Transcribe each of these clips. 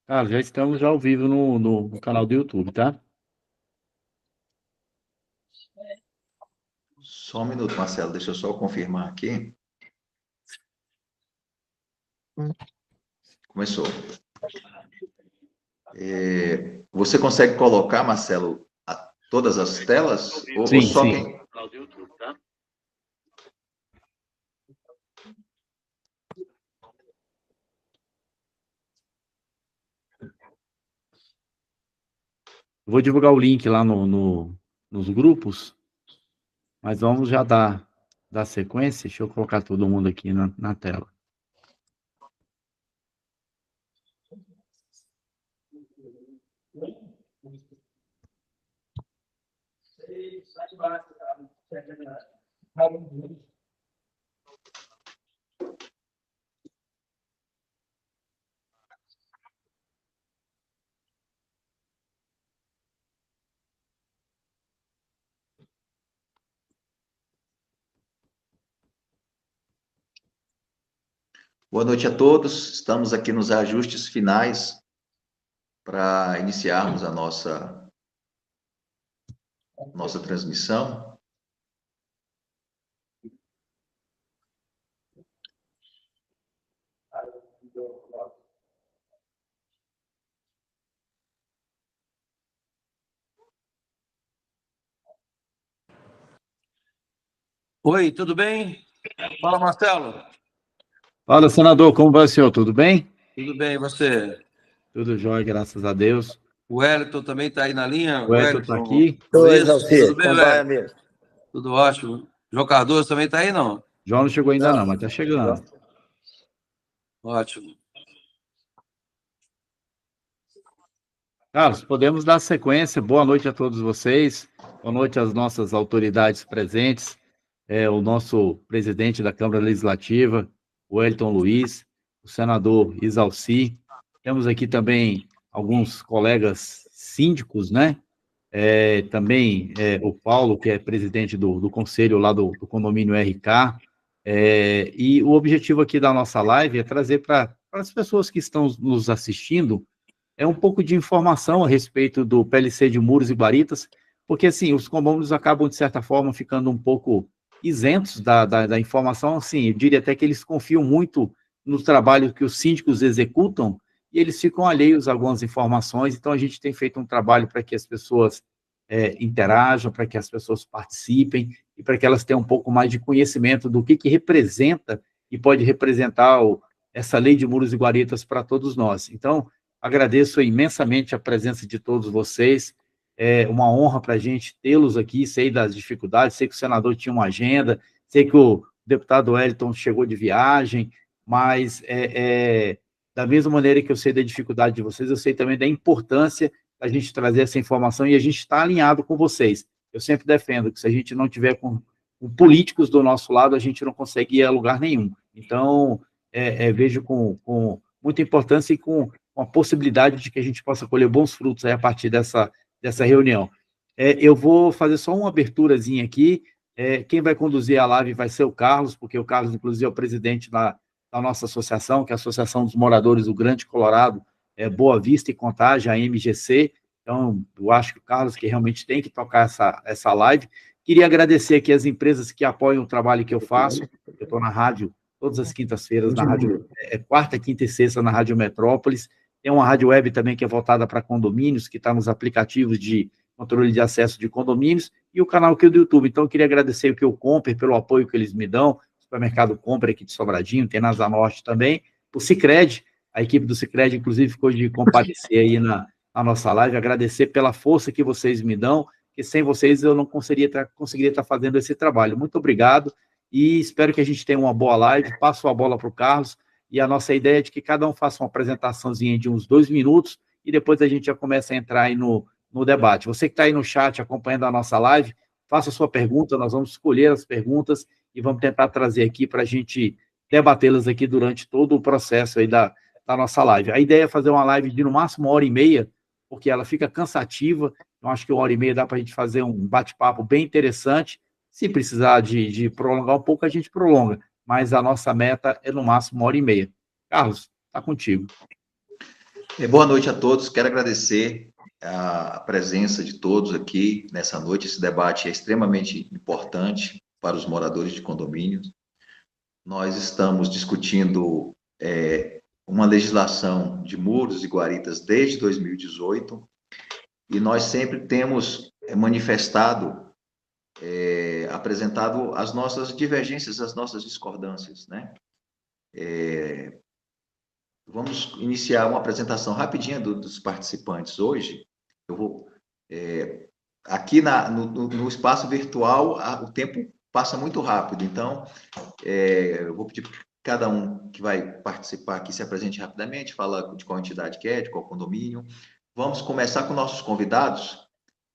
Cara, já estamos ao vivo no canal do YouTube, tá? Só um minuto, Marcelo, deixa eu só confirmar aqui. Começou. Você consegue colocar, Marcelo, todas as telas? Ou Sim, só sim. quem... Canal do YouTube, tá? Vou divulgar o link lá nos grupos, mas vamos já dar sequência. Deixa eu colocar todo mundo aqui na tela. Boa noite a todos. Estamos aqui nos ajustes finais para iniciarmos a nossa transmissão. Oi, tudo bem? Fala, Marcelo. Fala, senador, como vai o senhor? Tudo bem? Tudo bem, e você? Tudo jóia, graças a Deus. O Wellington também está aí na linha? O Elton está aqui. Oi, Luiz, Exalci, tudo bem, como vai, Wellington? amigo? Tudo ótimo. João Cardoso também está aí, não? João não chegou ainda Não. não, mas está chegando. Ótimo. Carlos, podemos dar sequência. Boa noite a todos vocês. Boa noite às nossas autoridades presentes. O nosso presidente da Câmara Legislativa, o Wellington Luiz, o senador Exalci. Temos aqui também alguns colegas síndicos, né? Também o Paulo, que é presidente do conselho lá do condomínio RK. E o objetivo aqui da nossa live é trazer para as pessoas que estão nos assistindo um pouco de informação a respeito do PLC de Muros e Guaritas, porque, assim, os condôminos acabam, de certa forma, ficando um pouco isentos da informação, assim, eu diria até que eles confiam muito no trabalho que os síndicos executam e eles ficam alheios a algumas informações, então a gente tem feito um trabalho para que as pessoas interajam, para que as pessoas participem e para que elas tenham um pouco mais de conhecimento do que representa e pode representar essa lei de Muros e Guaritas para todos nós. Então, agradeço imensamente a presença de todos vocês. É uma honra para a gente tê-los aqui. Sei das dificuldades, sei que o senador tinha uma agenda, sei que o deputado Wellington chegou de viagem, mas da mesma maneira que eu sei da dificuldade de vocês, eu sei também da importância da gente trazer essa informação e a gente está alinhado com vocês. Eu sempre defendo que se a gente não tiver com políticos do nosso lado, a gente não consegue ir a lugar nenhum. Então, vejo com muita importância e com a possibilidade de que a gente possa colher bons frutos aí a partir dessa reunião. Eu vou fazer só uma aberturazinha aqui. Quem vai conduzir a live vai ser o Carlos, porque o Carlos, inclusive, é o presidente da nossa associação, que é a Associação dos Moradores do Grande Colorado, Boa Vista e Contagem, a MGC. Então, eu acho que o Carlos que realmente tem que tocar essa live. Queria agradecer aqui as empresas que apoiam o trabalho que eu faço. Eu estou na rádio todas as quintas-feiras, na rádio, quarta, quinta e sexta, na Rádio Metrópolis. Tem uma rádio web também que é voltada para condomínios, que está nos aplicativos de controle de acesso de condomínios, e o canal aqui do YouTube. Então, eu queria agradecer aqui o Comper pelo apoio que eles me dão, o supermercado Comper aqui de Sobradinho, tem na Asa Norte também, o Sicredi, a equipe do Sicredi, inclusive, ficou de comparecer aí na nossa live, agradecer pela força que vocês me dão, que sem vocês eu não conseguiria estar fazendo esse trabalho. Muito obrigado, e espero que a gente tenha uma boa live. Passo a bola para o Carlos, e a nossa ideia é de que cada um faça uma apresentaçãozinha de uns 2 minutos, e depois a gente já começa a entrar aí no debate. Você que está aí no chat acompanhando a nossa live, faça a sua pergunta, nós vamos escolher as perguntas e vamos tentar trazer aqui para a gente debatê-las aqui durante todo o processo aí da nossa live. A ideia é fazer uma live de no máximo 1h30, porque ela fica cansativa, então acho que 1h30 dá para a gente fazer um bate-papo bem interessante. Se precisar de prolongar um pouco, a gente prolonga, mas a nossa meta é no máximo 1h30. Carlos, está contigo. Boa noite a todos. Quero agradecer a presença de todos aqui nessa noite. Esse debate é extremamente importante para os moradores de condomínios. Nós estamos discutindo uma legislação de muros e guaritas desde 2018 e nós sempre temos manifestado, apresentado as nossas divergências, as nossas discordâncias, né? Vamos iniciar uma apresentação rapidinha dos participantes hoje. Eu vou aqui no espaço virtual, o tempo passa muito rápido, então eu vou pedir para cada um que vai participar aqui se apresente rapidamente, fala de qual entidade que é, de qual condomínio. Vamos começar com nossos convidados.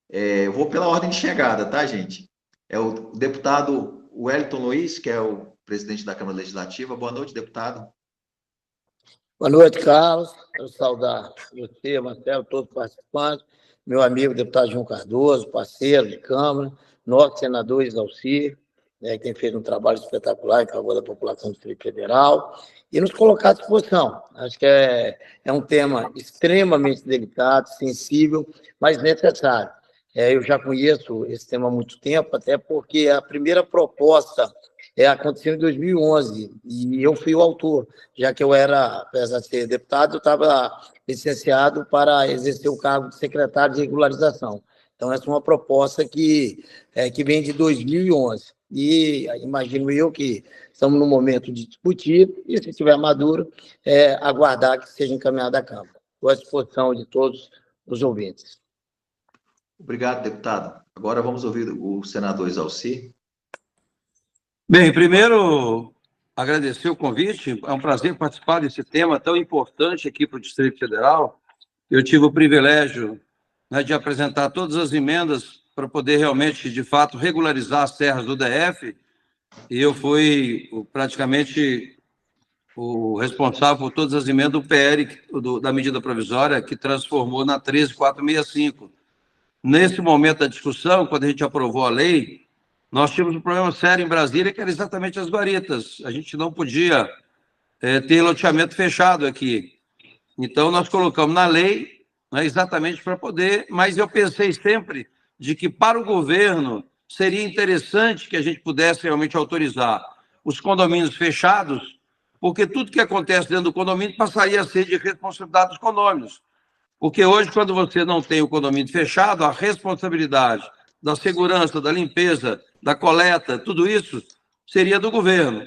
Eu vou pela ordem de chegada, tá, gente? É o deputado Wellington Luiz, que é o presidente da Câmara Legislativa. Boa noite, deputado. Boa noite, Carlos. Quero saudar você, Marcelo, todos os participantes, meu amigo deputado João Cardoso, parceiro de Câmara, nosso senador Exalcir, que tem feito um trabalho espetacular em favor da população do Distrito Federal, e nos colocar à disposição. Acho que é um tema extremamente delicado, sensível, mas necessário. Eu já conheço esse tema há muito tempo, até porque a primeira proposta aconteceu em 2011, e eu fui o autor, já que eu era, apesar de ser deputado, eu estava licenciado para exercer o cargo de secretário de regularização. Então, essa é uma proposta que vem de 2011. E imagino eu que estamos no momento de discutir, e se estiver maduro, aguardar que seja encaminhada à Câmara. Estou à disposição de todos os ouvintes. Obrigado, deputado. Agora vamos ouvir o senador Exalcir. Bem, primeiro, agradecer o convite. É um prazer participar desse tema tão importante aqui para o Distrito Federal. Eu tive o privilégio, né, de apresentar todas as emendas para poder realmente, de fato, regularizar as terras do DF, e eu fui praticamente o responsável por todas as emendas do PL, da medida provisória, que transformou na 13465. Nesse momento da discussão, quando a gente aprovou a lei, nós tínhamos um problema sério em Brasília, que era exatamente as guaritas. A gente não podia ter loteamento fechado aqui. Então, nós colocamos na lei, né, exatamente para poder... Mas eu pensei sempre de que, para o governo, seria interessante que a gente pudesse realmente autorizar os condomínios fechados, porque tudo que acontece dentro do condomínio passaria a ser de responsabilidade dos condôminos. Porque hoje, quando você não tem o condomínio fechado, a responsabilidade da segurança, da limpeza, da coleta, tudo isso seria do governo.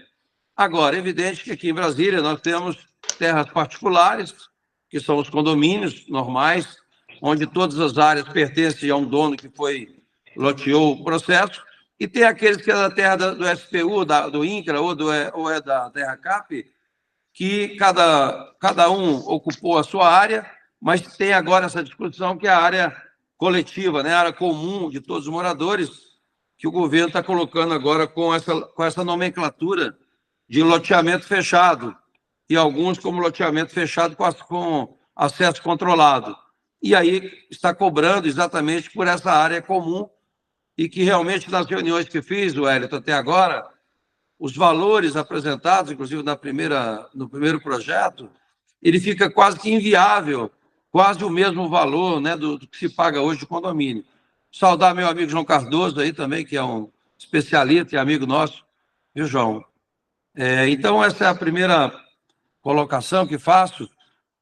Agora, é evidente que aqui em Brasília nós temos terras particulares, que são os condomínios normais, onde todas as áreas pertencem a um dono que loteou o processo, e tem aqueles que é da terra do SPU, do INCRA ou é da Terra Cap, que cada um ocupou a sua área, mas tem agora essa discussão que é a área coletiva, né, a área comum de todos os moradores, que o governo está colocando agora com essa nomenclatura de loteamento fechado, e alguns como loteamento fechado com acesso controlado. E aí está cobrando exatamente por essa área comum, e que realmente nas reuniões que fiz, Wellington, até agora, os valores apresentados, inclusive no primeiro projeto, ele fica quase que inviável, quase o mesmo valor, né, do que se paga hoje de condomínio. Saudar meu amigo João Cardoso aí também, que é um especialista e amigo nosso, viu, João? Então, essa é a primeira colocação que faço,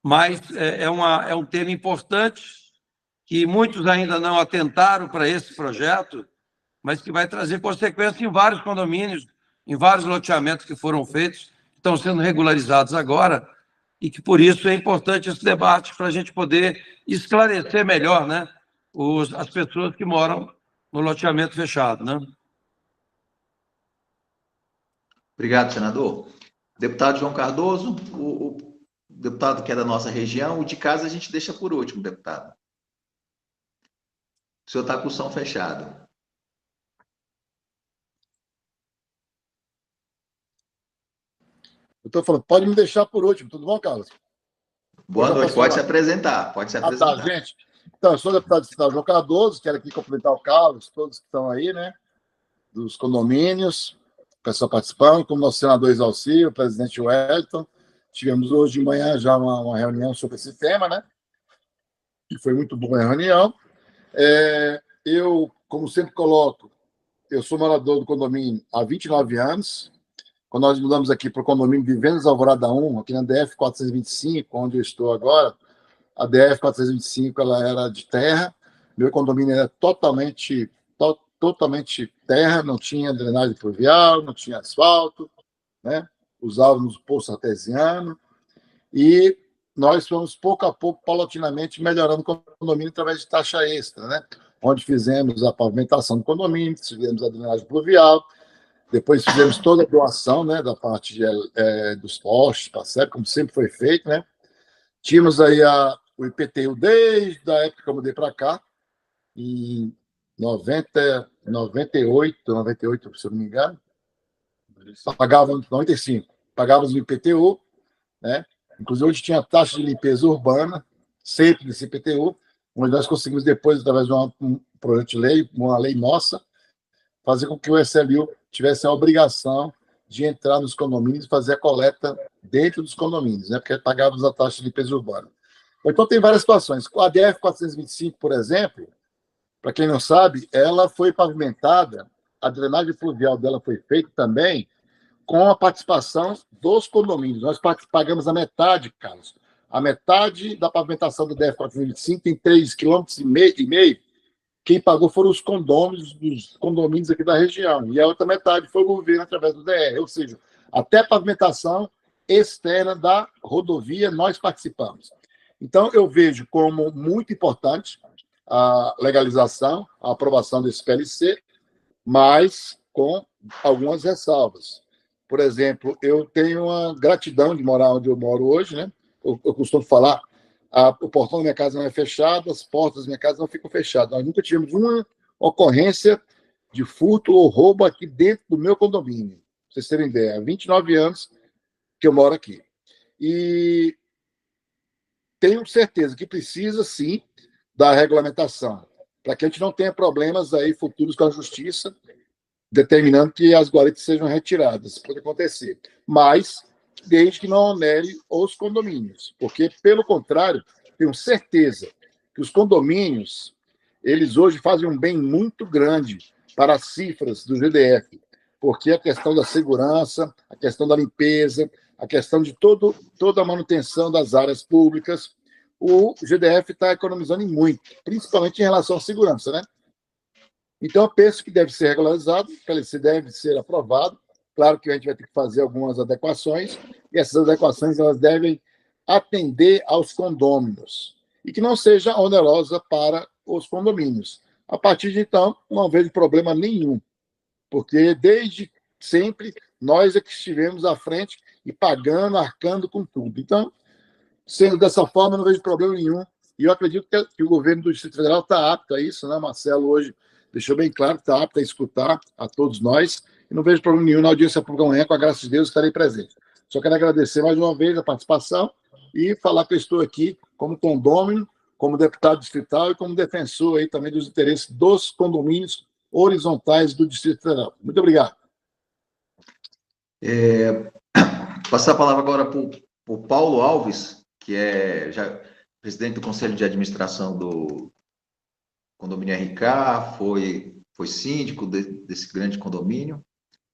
mas é um tema importante, que muitos ainda não atentaram para esse projeto, mas que vai trazer consequências em vários condomínios, em vários loteamentos que foram feitos, que estão sendo regularizados agora, e que, por isso, é importante esse debate para a gente poder esclarecer melhor, né, as pessoas que moram no loteamento fechado, né? Obrigado, senador. Deputado João Cardoso, o deputado que é da nossa região, o de casa a gente deixa por último, deputado. O senhor está com o som fechado. Eu estou falando, pode me deixar por último, tudo bom, Carlos? Boa noite, pode se apresentar, pode se apresentar. Tá, gente. Então, eu sou deputado estadual João Cardoso, quero aqui cumprimentar o Carlos, todos que estão aí, né, dos condomínios. pessoal participando, como nosso senador Exalcir, o presidente Wellington. Tivemos hoje de manhã já uma reunião sobre esse tema, né? E foi muito boa a reunião. Eu, como sempre coloco, eu sou morador do condomínio há 29 anos. Quando nós mudamos aqui para o condomínio Vivendas Alvorada 1, aqui na DF 425, onde eu estou agora, a DF 425 ela era de terra, meu condomínio era totalmente terra, não tinha drenagem pluvial, não tinha asfalto, né? Usávamos poço artesiano, e nós fomos, pouco a pouco, paulatinamente, melhorando o condomínio através de taxa extra, né? Onde fizemos a pavimentação do condomínio, fizemos a drenagem pluvial, depois fizemos toda a doação, né, da parte dos postes, parceiro, como sempre foi feito, né? Tínhamos aí o IPTU desde a época que eu mudei para cá, em 98, se eu não me engano, pagávamos 95, pagávamos o IPTU, né? Inclusive, hoje tinha taxa de limpeza urbana, sempre desse IPTU, onde nós conseguimos depois, através de um projeto de lei, uma lei nossa, fazer com que o SLU tivesse a obrigação de entrar nos condomínios e fazer a coleta dentro dos condomínios, né? Porque pagávamos a taxa de limpeza urbana. Então, tem várias situações. A DF 425, por exemplo, para quem não sabe, ela foi pavimentada, a drenagem fluvial dela foi feita também com a participação dos condomínios. Nós pagamos a metade, Carlos. A metade da pavimentação do DF 425 tem 3,5 km. Quem pagou foram os condomínios aqui da região. E a outra metade foi o governo através do DR. Ou seja, até a pavimentação externa da rodovia nós participamos. Então, eu vejo como muito importante a legalização, a aprovação desse PLC, mas com algumas ressalvas. Por exemplo, eu tenho uma gratidão de morar onde eu moro hoje, né? Eu costumo falar, o portão da minha casa não é fechado, as portas da minha casa não ficam fechadas. Nós nunca tivemos uma ocorrência de furto ou roubo aqui dentro do meu condomínio. Pra vocês terem ideia, há 29 anos que eu moro aqui. E tenho certeza que precisa, sim, da regulamentação, para que a gente não tenha problemas aí futuros com a justiça, determinando que as guaritas sejam retiradas. Pode acontecer. Mas, desde que não onere os condomínios. Porque, pelo contrário, tenho certeza que os condomínios, eles hoje fazem um bem muito grande para as cifras do GDF. Porque a questão da segurança, a questão da limpeza, a questão de toda a manutenção das áreas públicas, o GDF está economizando muito, principalmente em relação à segurança, né? Então, eu penso que deve ser regularizado, que ele deve ser aprovado. Claro que a gente vai ter que fazer algumas adequações, e essas adequações elas devem atender aos condôminos, e que não seja onerosa para os condomínios. A partir de então, não vejo problema nenhum, porque desde sempre nós é que estivemos à frente e pagando, arcando com tudo. Então, sendo dessa forma, não vejo problema nenhum. E eu acredito que o governo do Distrito Federal está apto a isso, né? Marcelo hoje deixou bem claro que está apto a escutar a todos nós. E não vejo problema nenhum na audiência pública amanhã, com a graça de Deus, estarei presente. Só quero agradecer mais uma vez a participação e falar que eu estou aqui como condômino, como deputado distrital e como defensor aí também dos interesses dos condomínios horizontais do Distrito Federal. Muito obrigado. Passar a palavra agora para o Paulo Alves, que é já presidente do Conselho de Administração do Condomínio RK, foi síndico desse grande condomínio.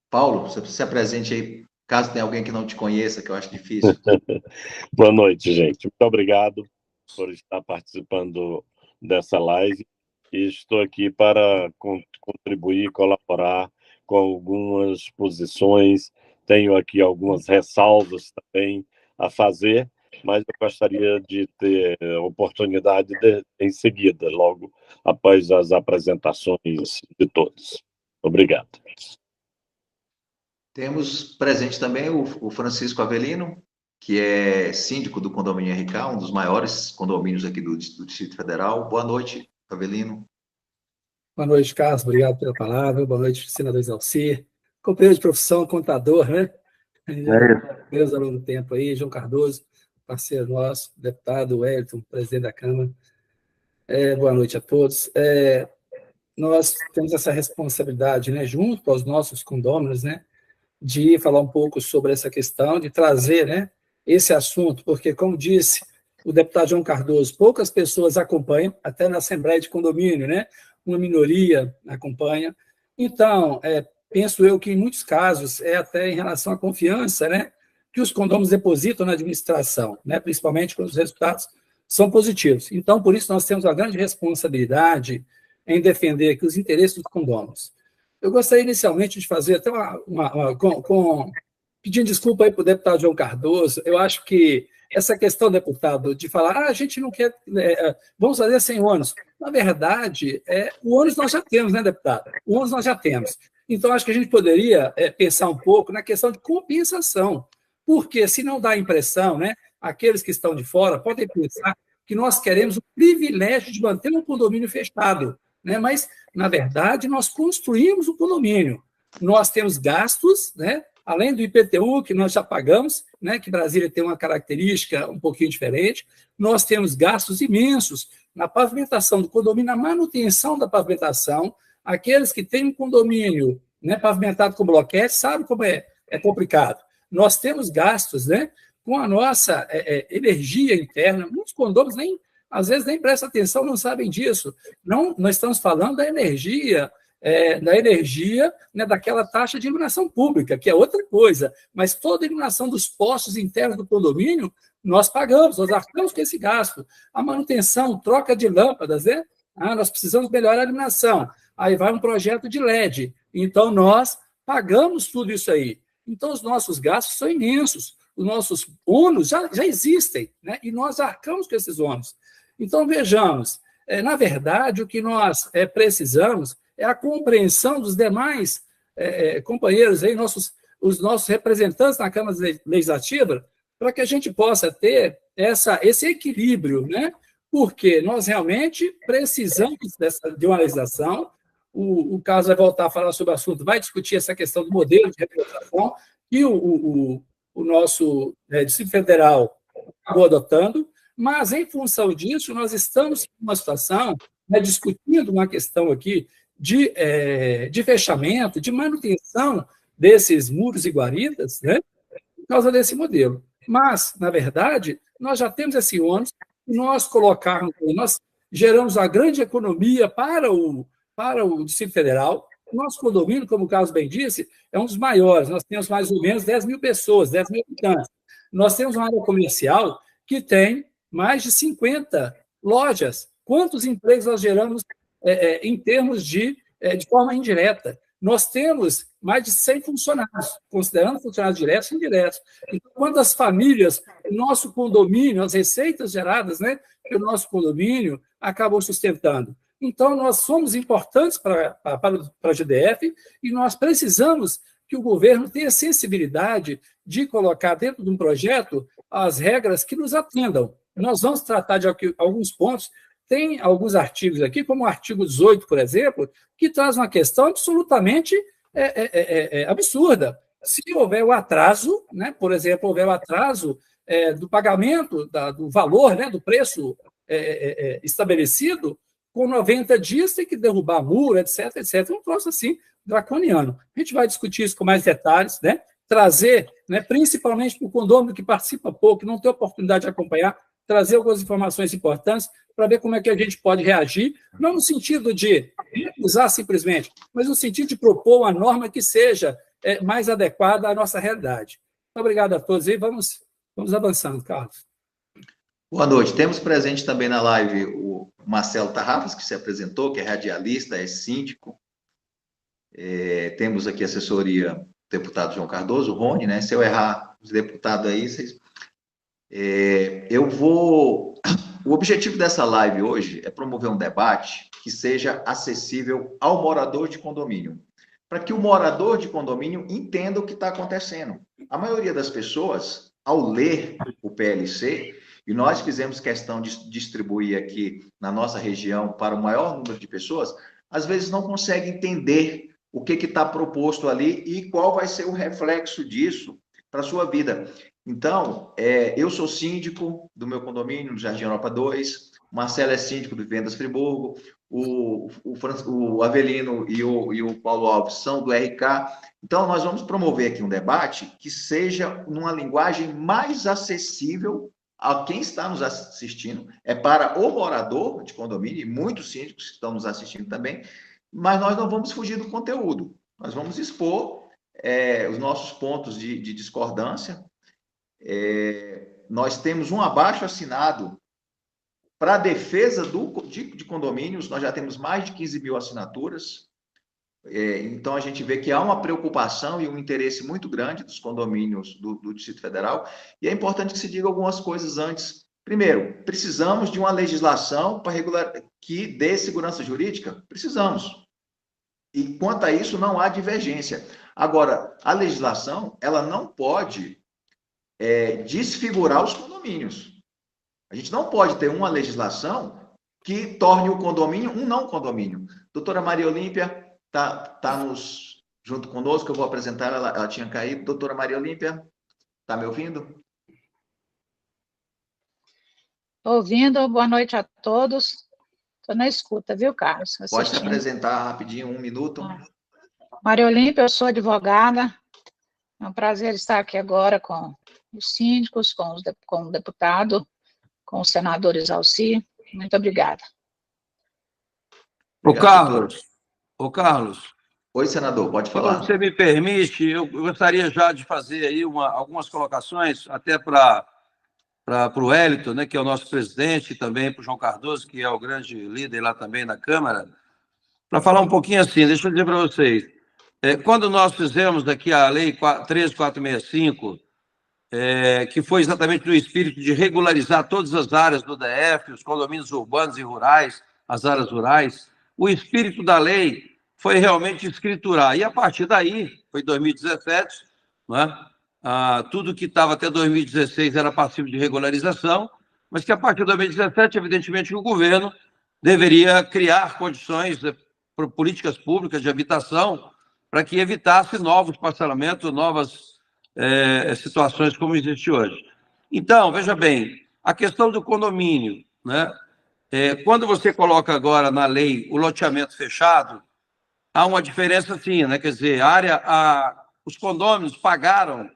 Paulo, você se apresente aí, caso tenha alguém que não te conheça, que eu acho difícil. Boa noite, gente. Muito obrigado por estar participando dessa live. E estou aqui para contribuir, colaborar com algumas posições. Tenho aqui algumas ressalvas também a fazer, mas eu gostaria de ter oportunidade em seguida, logo após as apresentações de todos. Obrigado. Temos presente também o Francisco Avelino, que é síndico do condomínio RK, um dos maiores condomínios aqui do Distrito Federal. Boa noite, Avelino. Boa noite, Carlos. Obrigado pela palavra. Boa noite, senador Exalcir. Companheiro de profissão, contador, né? Meus ao longo do tempo aí, João Cardoso, parceiro nosso, deputado Wellington, presidente da Câmara. Boa noite a todos. Nós temos essa responsabilidade, né, junto aos nossos condôminos, né, de falar um pouco sobre essa questão, de trazer, né, esse assunto, porque, como disse o deputado João Cardoso, poucas pessoas acompanham, até na Assembleia de Condomínio, né, uma minoria acompanha. Então, penso eu que, em muitos casos, é até em relação à confiança, né, que os condôminos depositam na administração, né, principalmente quando os resultados são positivos. Então, por isso, nós temos uma grande responsabilidade em defender aqui os interesses dos condôminos. Eu gostaria inicialmente de fazer até pedindo desculpa aí para o deputado João Cardoso. Eu acho que essa questão, deputado, de falar, a gente não quer, vamos fazer sem ônus. Na verdade, o ônus nós já temos, né, deputado? O ônus nós já temos. Então, acho que a gente poderia pensar um pouco na questão de compensação, porque se não dá a impressão, né, aqueles que estão de fora podem pensar que nós queremos o privilégio de manter um condomínio fechado, né? Mas, na verdade, nós construímos o condomínio. Nós temos gastos, né? Além do IPTU, que nós já pagamos, né? Que Brasília tem uma característica um pouquinho diferente, nós temos gastos imensos na pavimentação do condomínio, na manutenção da pavimentação. Aqueles que têm um condomínio, né, pavimentado com bloquete sabem como é complicado. Nós temos gastos, né, com a nossa energia interna. Muitos condôminos às vezes nem prestam atenção, não sabem disso. Não, nós estamos falando da energia, né, daquela taxa de iluminação pública, que é outra coisa, mas toda a iluminação dos postos internos do condomínio, nós pagamos, nós arcamos com esse gasto. A manutenção, troca de lâmpadas, né? Nós precisamos melhorar a iluminação. Aí vai um projeto de LED. Então, nós pagamos tudo isso aí. Então, os nossos gastos são imensos. Os nossos ônus já existem, né? E nós arcamos com esses ônus. Então, vejamos, na verdade, o que nós precisamos é a compreensão dos demais companheiros, aí, os nossos representantes na Câmara Legislativa, para que a gente possa ter esse equilíbrio, né? Porque nós realmente precisamos de uma legislação. O Carlos vai voltar a falar sobre o assunto, vai discutir essa questão do modelo de representação que o nosso Distrito Federal acabou adotando, mas, em função disso, nós estamos em uma situação, né, discutindo uma questão aqui de fechamento, de manutenção desses muros e guaridas, né, por causa desse modelo. Mas, na verdade, nós já temos esse ônus, nós geramos uma grande economia para o Distrito Federal. O nosso condomínio, como o Carlos bem disse, é um dos maiores. Nós temos mais ou menos 10 mil pessoas, 10 mil habitantes. Nós temos uma área comercial que tem mais de 50 lojas. Quantos empregos nós geramos em termos de forma indireta? Nós temos mais de 100 funcionários, considerando funcionários diretos e indiretos. Então, quantas famílias, o nosso condomínio, as receitas geradas, né, pelo nosso condomínio, acabam sustentando? Então, nós somos importantes para a GDF e nós precisamos que o governo tenha sensibilidade de colocar dentro de um projeto as regras que nos atendam. Nós vamos tratar de alguns pontos. Tem alguns artigos aqui, como o artigo 18, por exemplo, que traz uma questão absolutamente absurda. Se houver o atraso, né, por exemplo, houver o atraso do pagamento do valor, né, do preço estabelecido, com 90 dias tem que derrubar muro, etc, etc. Um troço assim, draconiano. A gente vai discutir isso com mais detalhes, né? Trazer, né, principalmente para o condomínio que participa pouco, que não tem oportunidade de acompanhar, trazer algumas informações importantes para ver como é que a gente pode reagir, não no sentido de usar simplesmente, mas no sentido de propor uma norma que seja mais adequada à nossa realidade. Muito obrigado a todos e vamos avançando, Carlos. Boa noite. Temos presente também na live o Marcelo Tarrafas, que se apresentou, que é radialista, é síndico. Temos aqui a assessoria do deputado João Cardoso, o Rony, né? Se eu errar os deputados aí, vocês... O objetivo dessa live hoje é promover um debate que seja acessível ao morador de condomínio, para que o morador de condomínio entenda o que está acontecendo. A maioria das pessoas, ao ler o PLC, e nós fizemos questão de distribuir aqui na nossa região para o maior número de pessoas, às vezes não consegue entender o que está proposto ali e qual vai ser o reflexo disso para a sua vida. Então, eu sou síndico do meu condomínio, no Jardim Europa 2, Marcelo é síndico do Vendas Friburgo, o Avelino e o Paulo Alves são do RK. Então, nós vamos promover aqui um debate que seja numa linguagem mais acessível a quem está nos assistindo. É para o morador de condomínio, e muitos síndicos estão nos assistindo também, mas nós não vamos fugir do conteúdo. Nós vamos expor os nossos pontos de discordância. Nós temos um abaixo-assinado para a defesa de condomínios, nós já temos mais de 15 mil assinaturas. Então, a gente vê que há uma preocupação e um interesse muito grande dos condomínios do Distrito Federal, e é importante que se diga algumas coisas antes. Primeiro, precisamos de uma legislação para que dê segurança jurídica? Precisamos. E, quanto a isso, não há divergência. Agora, a legislação, ela não pode desfigurar os condomínios. A gente não pode ter uma legislação que torne o condomínio um não condomínio. Doutora Maria Olímpia está junto conosco, eu vou apresentar, ela tinha caído. Doutora Maria Olímpia, está me ouvindo? Estou ouvindo, boa noite a todos. Estou na escuta, viu, Carlos? Pode se apresentar rapidinho, 1 minuto. Maria Olímpia, eu sou advogada. É um prazer estar aqui agora com os síndicos, com o deputado, com o senador Exalci. Muito obrigada. Ô, Carlos. Oi, senador, pode falar. Se você me permite, eu gostaria já de fazer aí algumas colocações, até para o Wellington, né, que é o nosso presidente, e também para o João Cardoso, que é o grande líder lá também na Câmara, para falar um pouquinho assim. Deixa eu dizer para vocês. Quando nós fizemos aqui a Lei 13.465, que foi exatamente no espírito de regularizar todas as áreas do DF, os condomínios urbanos e rurais, as áreas rurais, o espírito da lei foi realmente escriturar. E, a partir daí, foi 2017, né? Tudo que estava até 2016 era passivo de regularização, mas que, a partir de 2017, evidentemente, o governo deveria criar condições para políticas públicas de habitação para que evitasse novos parcelamentos, novas situações como existe hoje. Então, veja bem, a questão do condomínio, né? Quando você coloca agora na lei o loteamento fechado, há uma diferença sim, né? Quer dizer, os condôminos pagaram,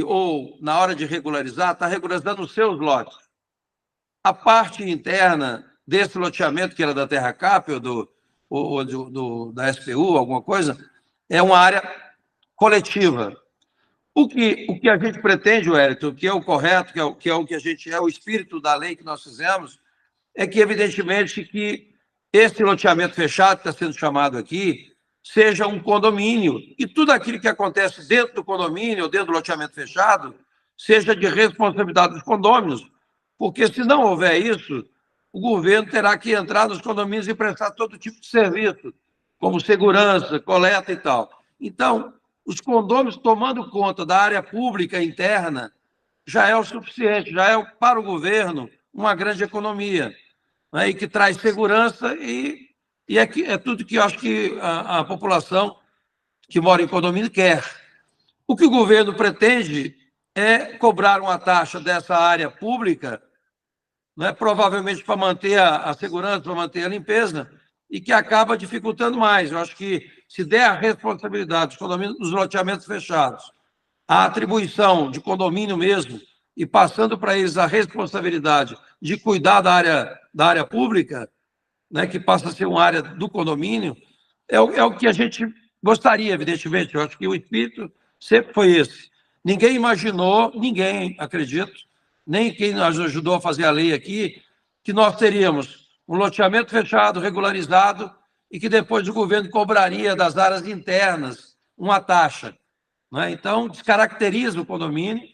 ou na hora de regularizar, está regularizando os seus lotes. A parte interna desse loteamento, que era da Terra Cap, ou da SPU, alguma coisa, é uma área coletiva. O que a gente pretende, Wellington, que é o correto, que é o que a gente o espírito da lei que nós fizemos, é que, evidentemente, que esse loteamento fechado, que está sendo chamado aqui, seja um condomínio, e tudo aquilo que acontece dentro do condomínio, ou dentro do loteamento fechado, seja de responsabilidade dos condôminos, porque, se não houver isso, o governo terá que entrar nos condomínios e prestar todo tipo de serviço, como segurança, coleta e tal. Então, os condôminos tomando conta da área pública interna já é o suficiente, já é para o governo uma grande economia, né, e que traz segurança e é tudo que eu acho que a população que mora em condomínio quer. O que o governo pretende é cobrar uma taxa dessa área pública, né, provavelmente para manter a segurança, para manter a limpeza, e que acaba dificultando mais. Eu acho que, se der a responsabilidade dos condomínios, dos loteamentos fechados, a atribuição de condomínio mesmo, e passando para eles a responsabilidade de cuidar da área pública, né, que passa a ser uma área do condomínio, é o que a gente gostaria, evidentemente. Eu acho que o espírito sempre foi esse. Ninguém imaginou, acredito, nem quem nos ajudou a fazer a lei aqui, que nós teríamos um loteamento fechado, regularizado, e que depois o governo cobraria das áreas internas uma taxa, né? Então, descaracteriza o condomínio,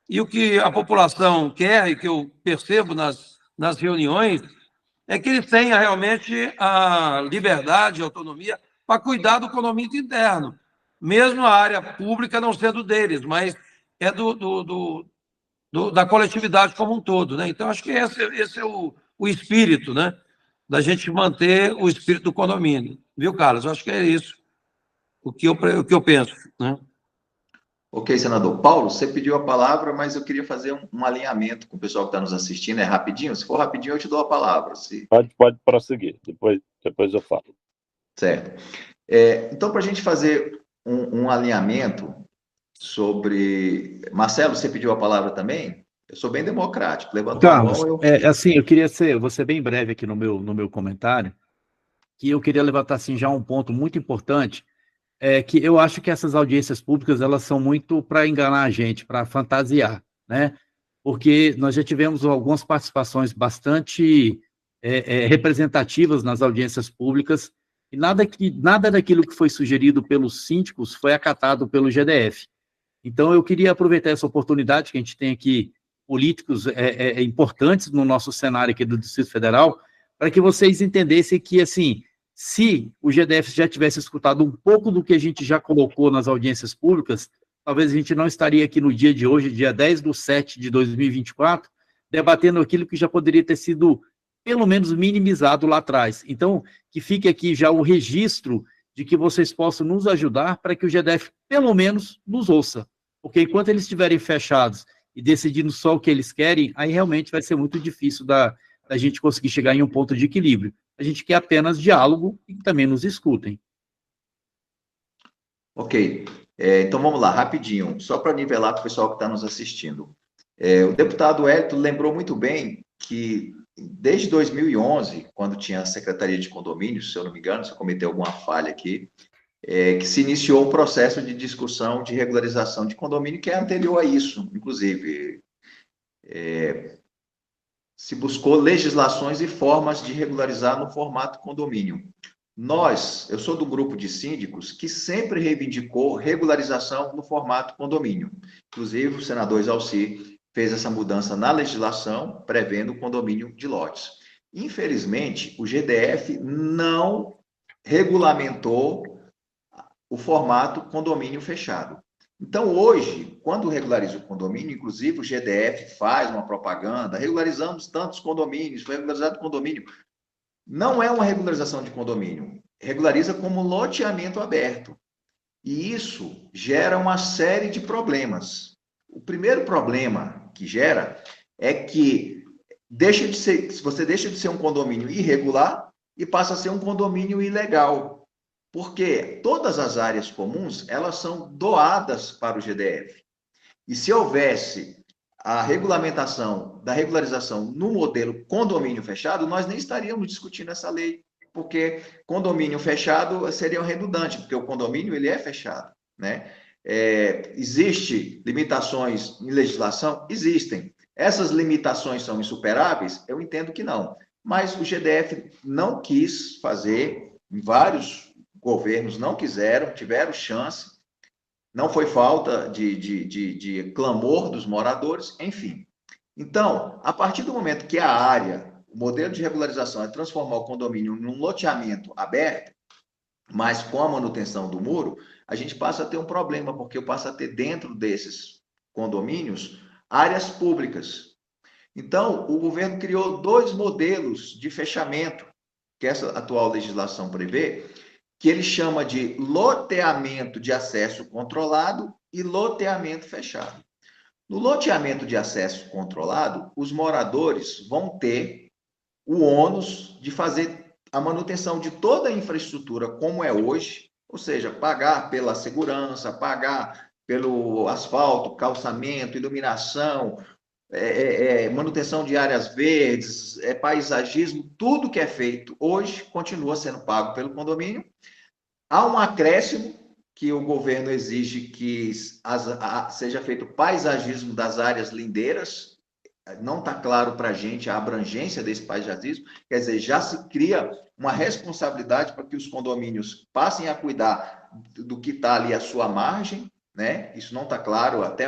e o que a população quer, e que eu percebo nas reuniões, é que eles tenham realmente a liberdade, a autonomia para cuidar do condomínio interno, mesmo a área pública não sendo deles, mas é da coletividade como um todo, né? Então, acho que esse é o espírito, né, da gente manter o espírito do condomínio. Viu, Carlos? Eu acho que é isso o que eu penso, né? Ok, senador. Paulo, você pediu a palavra, mas eu queria fazer um alinhamento com o pessoal que está nos assistindo. É rapidinho? Se for rapidinho, eu te dou a palavra. Pode prosseguir, depois eu falo. Certo. Então, para a gente fazer um alinhamento sobre... Marcelo, você pediu a palavra também? Eu sou bem democrático. Levantou a mão, eu... assim, eu queria vou ser bem breve aqui no meu comentário, que eu queria levantar assim, já um ponto muito importante, que eu acho que essas audiências públicas elas são muito para enganar a gente, para fantasiar, né? Porque nós já tivemos algumas participações bastante representativas nas audiências públicas e nada daquilo que foi sugerido pelos síndicos foi acatado pelo GDF. Então, eu queria aproveitar essa oportunidade que a gente tem aqui políticos importantes no nosso cenário aqui do Distrito Federal, para que vocês entendessem que, assim, se o GDF já tivesse escutado um pouco do que a gente já colocou nas audiências públicas, talvez a gente não estaria aqui no dia de hoje, dia 10/7/2024, debatendo aquilo que já poderia ter sido, pelo menos, minimizado lá atrás. Então, que fique aqui já o registro de que vocês possam nos ajudar para que o GDF, pelo menos, nos ouça. Porque enquanto eles estiverem fechados e decidindo só o que eles querem, aí realmente vai ser muito difícil da gente conseguir chegar em um ponto de equilíbrio. A gente quer apenas diálogo e que também nos escutem. Ok. Então, vamos lá, rapidinho, só para nivelar com o pessoal que está nos assistindo. O deputado Hélito lembrou muito bem que, desde 2011, quando tinha a Secretaria de Condomínios, se eu não me engano, se eu cometer alguma falha aqui, que se iniciou o processo de discussão de regularização de condomínio, que é anterior a isso, inclusive. Se buscou legislações e formas de regularizar no formato condomínio. Eu sou do grupo de síndicos que sempre reivindicou regularização no formato condomínio. Inclusive, o senador Exalci fez essa mudança na legislação, prevendo o condomínio de lotes. Infelizmente, o GDF não regulamentou o formato condomínio fechado. Então, hoje, quando regulariza o condomínio, inclusive o GDF faz uma propaganda, regularizamos tantos condomínios, foi regularizado o condomínio. Não é uma regularização de condomínio, regulariza como loteamento aberto. E isso gera uma série de problemas. O primeiro problema que gera é que você deixa de ser um condomínio irregular e passa a ser um condomínio ilegal. Porque todas as áreas comuns, elas são doadas para o GDF. E se houvesse a regulamentação da regularização no modelo condomínio fechado, nós nem estaríamos discutindo essa lei, porque condomínio fechado seria redundante, porque o condomínio ele é fechado, né? Existe limitações em legislação? Existem. Essas limitações são insuperáveis? Eu entendo que não. Mas o GDF não quis fazer, vários governos não quiseram, tiveram chance, não foi falta de clamor dos moradores, enfim. Então, a partir do momento que o modelo de regularização é transformar o condomínio num loteamento aberto, mas com a manutenção do muro, a gente passa a ter um problema, porque eu passo a ter dentro desses condomínios áreas públicas. Então, o governo criou 2 modelos de fechamento, que essa atual legislação prevê, que ele chama de loteamento de acesso controlado e loteamento fechado. No loteamento de acesso controlado, os moradores vão ter o ônus de fazer a manutenção de toda a infraestrutura como é hoje, ou seja, pagar pela segurança, pagar pelo asfalto, calçamento, iluminação, manutenção de áreas verdes, paisagismo, tudo que é feito hoje continua sendo pago pelo condomínio. Há um acréscimo que o governo exige que seja feito paisagismo das áreas lindeiras. Não está claro para a gente a abrangência desse paisagismo, quer dizer, já se cria uma responsabilidade para que os condomínios passem a cuidar do que está ali à sua margem, né? Isso não está claro até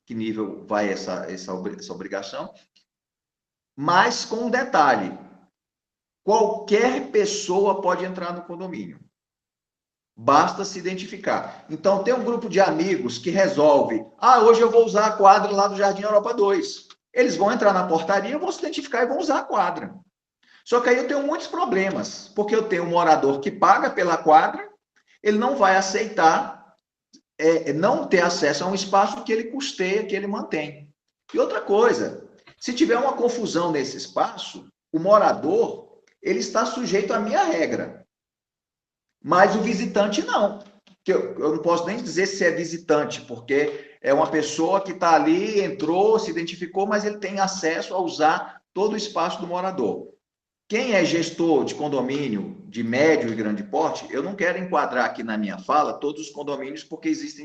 que nível vai essa obrigação. Mas com um detalhe, qualquer pessoa pode entrar no condomínio. Basta se identificar. Então, tem um grupo de amigos que resolve, hoje eu vou usar a quadra lá do Jardim Europa 2. Eles vão entrar na portaria, vão se identificar e vão usar a quadra. Só que aí eu tenho muitos problemas, porque eu tenho um morador que paga pela quadra, ele não vai aceitar não ter acesso a um espaço que ele custeia, que ele mantém. E outra coisa, se tiver uma confusão nesse espaço, o morador, ele está sujeito à minha regra. Mas o visitante não. Eu não posso nem dizer se é visitante, porque é uma pessoa que está ali, entrou, se identificou, mas ele tem acesso a usar todo o espaço do morador. Quem é gestor de condomínio de médio e grande porte, eu não quero enquadrar aqui na minha fala todos os condomínios, porque existem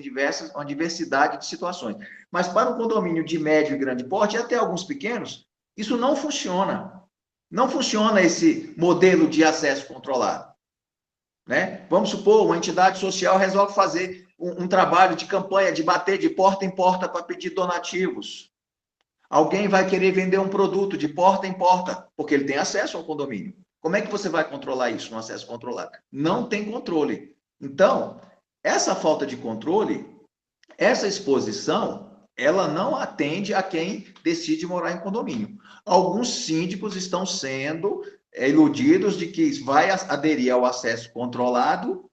uma diversidade de situações. Mas para um condomínio de médio e grande porte, e até alguns pequenos, isso não funciona. Não funciona esse modelo de acesso controlado. Né? Vamos supor, uma entidade social resolve fazer um trabalho de campanha, de bater de porta em porta para pedir donativos. Alguém vai querer vender um produto de porta em porta, porque ele tem acesso ao condomínio. Como é que você vai controlar isso no acesso controlado? Não tem controle. Então, essa falta de controle, essa exposição, ela não atende a quem decide morar em condomínio. Alguns síndicos estão sendo iludidos de que vai aderir ao acesso controlado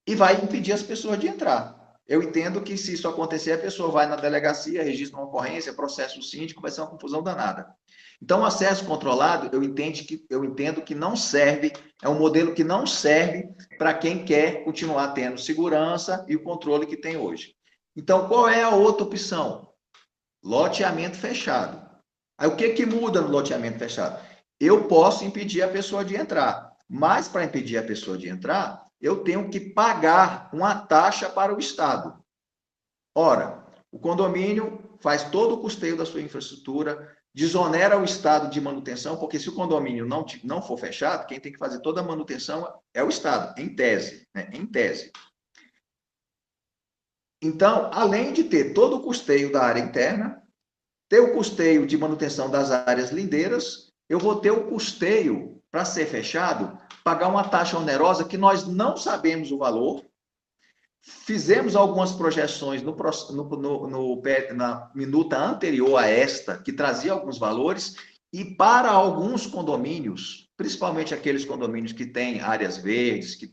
e vai impedir as pessoas de entrar. Eu entendo que, se isso acontecer, a pessoa vai na delegacia, registra uma ocorrência, processa o síndico, vai ser uma confusão danada. Então, o acesso controlado, eu entendo que não serve, é um modelo que não serve para quem quer continuar tendo segurança e o controle que tem hoje. Então, qual é a outra opção? Loteamento fechado. Aí, o que muda no loteamento fechado? Eu posso impedir a pessoa de entrar, mas para impedir a pessoa de entrar, eu tenho que pagar uma taxa para o Estado. Ora, o condomínio faz todo o custeio da sua infraestrutura, desonera o Estado de manutenção, porque se o condomínio não for fechado, quem tem que fazer toda a manutenção é o Estado, em tese. Né? Em tese. Então, além de ter todo o custeio da área interna, ter o custeio de manutenção das áreas lindeiras, eu vou ter o custeio, para ser fechado, pagar uma taxa onerosa que nós não sabemos o valor. Fizemos algumas projeções na minuta anterior a esta, que trazia alguns valores, e para alguns condomínios, principalmente aqueles condomínios que têm áreas verdes, que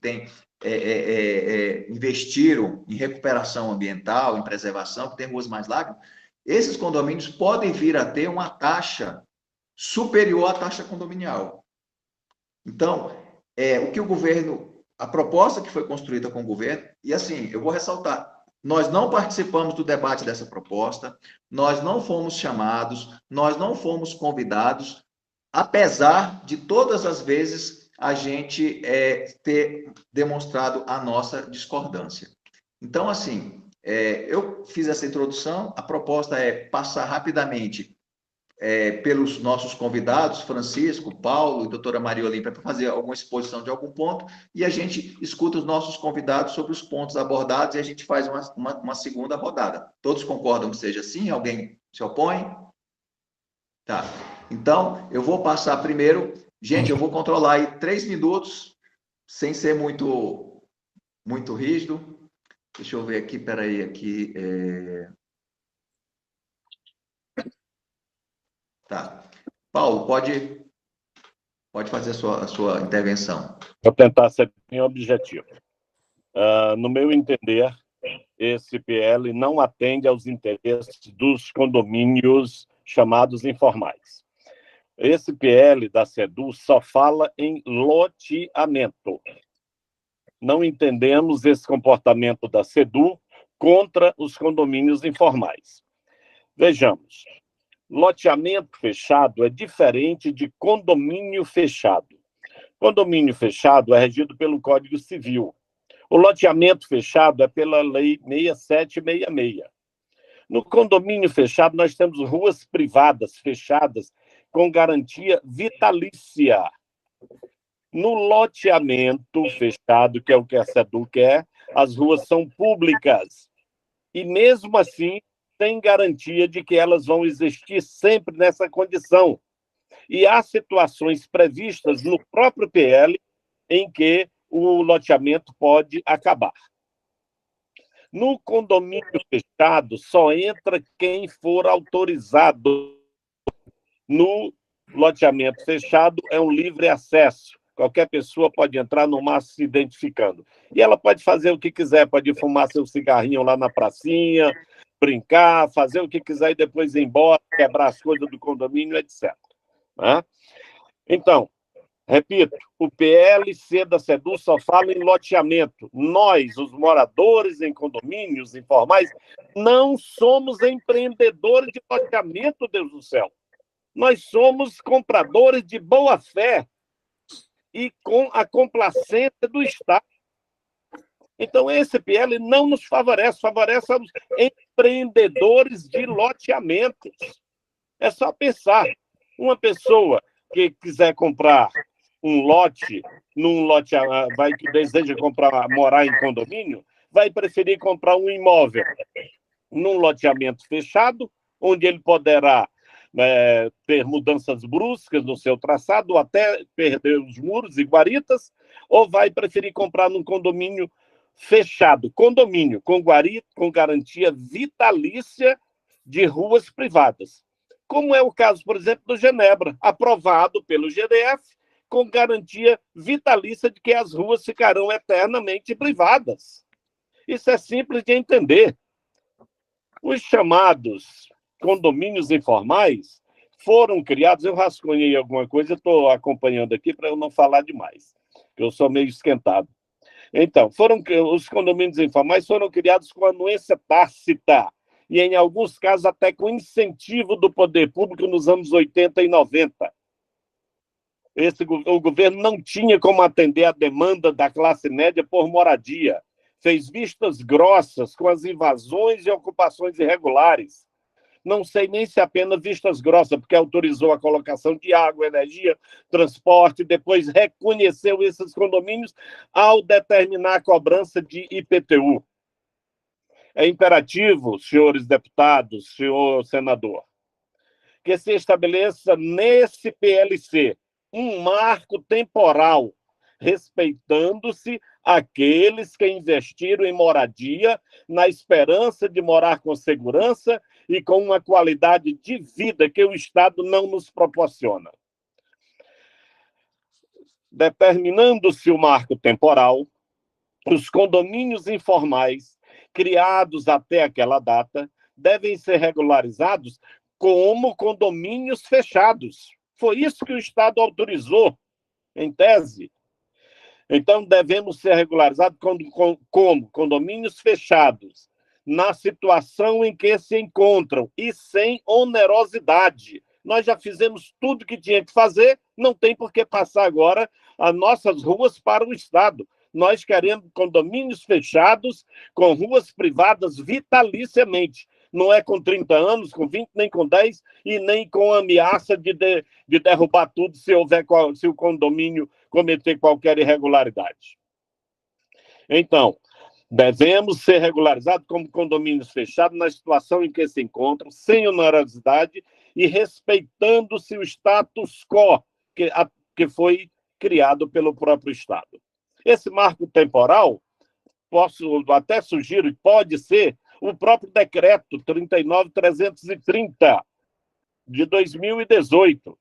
investiram em recuperação ambiental, em preservação, que tem ruas mais largas, esses condomínios podem vir a ter uma taxa superior à taxa condominial. Então, o que o governo, a proposta que foi construída com o governo, e assim, eu vou ressaltar, nós não participamos do debate dessa proposta, nós não fomos chamados, nós não fomos convidados, apesar de todas as vezes a gente ter demonstrado a nossa discordância. Então, assim, eu fiz essa introdução, a proposta é passar rapidamente pelos nossos convidados, Francisco, Paulo e doutora Maria Olímpia, para fazer alguma exposição de algum ponto, e a gente escuta os nossos convidados sobre os pontos abordados e a gente faz uma segunda rodada. Todos concordam que seja assim? Alguém se opõe? Tá. Então, eu vou passar primeiro. Gente, eu vou controlar aí 3 minutos, sem ser muito rígido. Deixa eu ver aqui, peraí, aqui. Tá. Paulo, pode fazer a sua intervenção. Vou tentar ser bem objetivo. No meu entender, esse PL não atende aos interesses dos condomínios chamados informais. Esse PL da SEDU só fala em loteamento. Não entendemos esse comportamento da SEDU contra os condomínios informais. Vejamos. Loteamento fechado é diferente de condomínio fechado. Condomínio fechado é regido pelo Código Civil. O loteamento fechado é pela Lei 6766. No condomínio fechado, nós temos ruas privadas fechadas com garantia vitalícia. No loteamento fechado, que é o que a SEDU quer, as ruas são públicas. E, mesmo assim, tem garantia de que elas vão existir sempre nessa condição. E há situações previstas no próprio PL em que o loteamento pode acabar. No condomínio fechado, só entra quem for autorizado. No loteamento fechado, é um livre acesso. Qualquer pessoa pode entrar no mastro se identificando. E ela pode fazer o que quiser, pode fumar seu cigarrinho lá na pracinha, brincar, fazer o que quiser e depois ir embora, quebrar as coisas do condomínio, etc. Né? Então, repito, o PLC da SEDU só fala em loteamento. Nós, os moradores em condomínios informais, não somos empreendedores de loteamento, Deus do céu. Nós somos compradores de boa-fé e com a complacência do Estado. Então, esse PL não nos favorece, favorece aos empreendedores de loteamentos. É só pensar, uma pessoa que quiser comprar um lote, que deseja morar em condomínio, vai preferir comprar um imóvel num loteamento fechado, onde ele poderá ter mudanças bruscas no seu traçado, ou até perder os muros e guaritas, ou vai preferir comprar num condomínio fechado, condomínio com guarita, com garantia vitalícia de ruas privadas. Como é o caso, por exemplo, do Genebra, aprovado pelo GDF, com garantia vitalícia de que as ruas ficarão eternamente privadas. Isso é simples de entender. Os chamados condomínios informais foram criados, eu rascunhei alguma coisa, estou acompanhando aqui para eu não falar demais, porque eu sou meio esquentado. Então, os condomínios informais foram criados com anuência tácita e, em alguns casos, até com incentivo do poder público nos anos 80 e 90. O governo não tinha como atender a demanda da classe média por moradia. Fez vistas grossas com as invasões e ocupações irregulares. Não sei nem se apenas vistas grossas, porque autorizou a colocação de água, energia, transporte, depois reconheceu esses condomínios ao determinar a cobrança de IPTU. É imperativo, senhores deputados, senhor senador, que se estabeleça nesse PLC um marco temporal, respeitando-se aqueles que investiram em moradia na esperança de morar com segurança e com uma qualidade de vida que o Estado não nos proporciona. Determinando-se o marco temporal, os condomínios informais criados até aquela data devem ser regularizados como condomínios fechados. Foi isso que o Estado autorizou, em tese. Então, devemos ser regularizados como condomínios fechados, na situação em que se encontram e sem onerosidade. Nós já fizemos tudo que tinha que fazer, não tem por que passar agora as nossas ruas para o Estado. Nós queremos condomínios fechados, com ruas privadas vitaliciamente. Não é com 30 anos, com 20, nem com 10, e nem com ameaça de derrubar tudo se o condomínio cometer qualquer irregularidade. Então, devemos ser regularizados como condomínios fechados na situação em que se encontram, sem onerosidade e respeitando-se o status quo que foi criado pelo próprio Estado. Esse marco temporal, posso até sugerir, pode ser o próprio decreto 39.330 de 2018.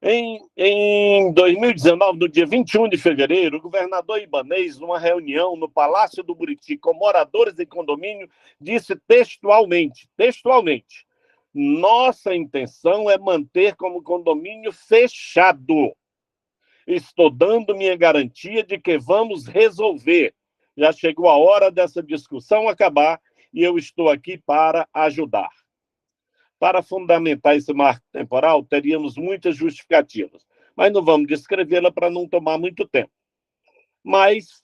Em 2019, no dia 21 de fevereiro, o governador Ibanez, numa reunião no Palácio do Buriti com moradores em condomínio, disse textualmente, nossa intenção é manter como condomínio fechado. Estou dando minha garantia de que vamos resolver. Já chegou a hora dessa discussão acabar e eu estou aqui para ajudar. Para fundamentar esse marco temporal, teríamos muitas justificativas, mas não vamos descrevê-la para não tomar muito tempo. Mas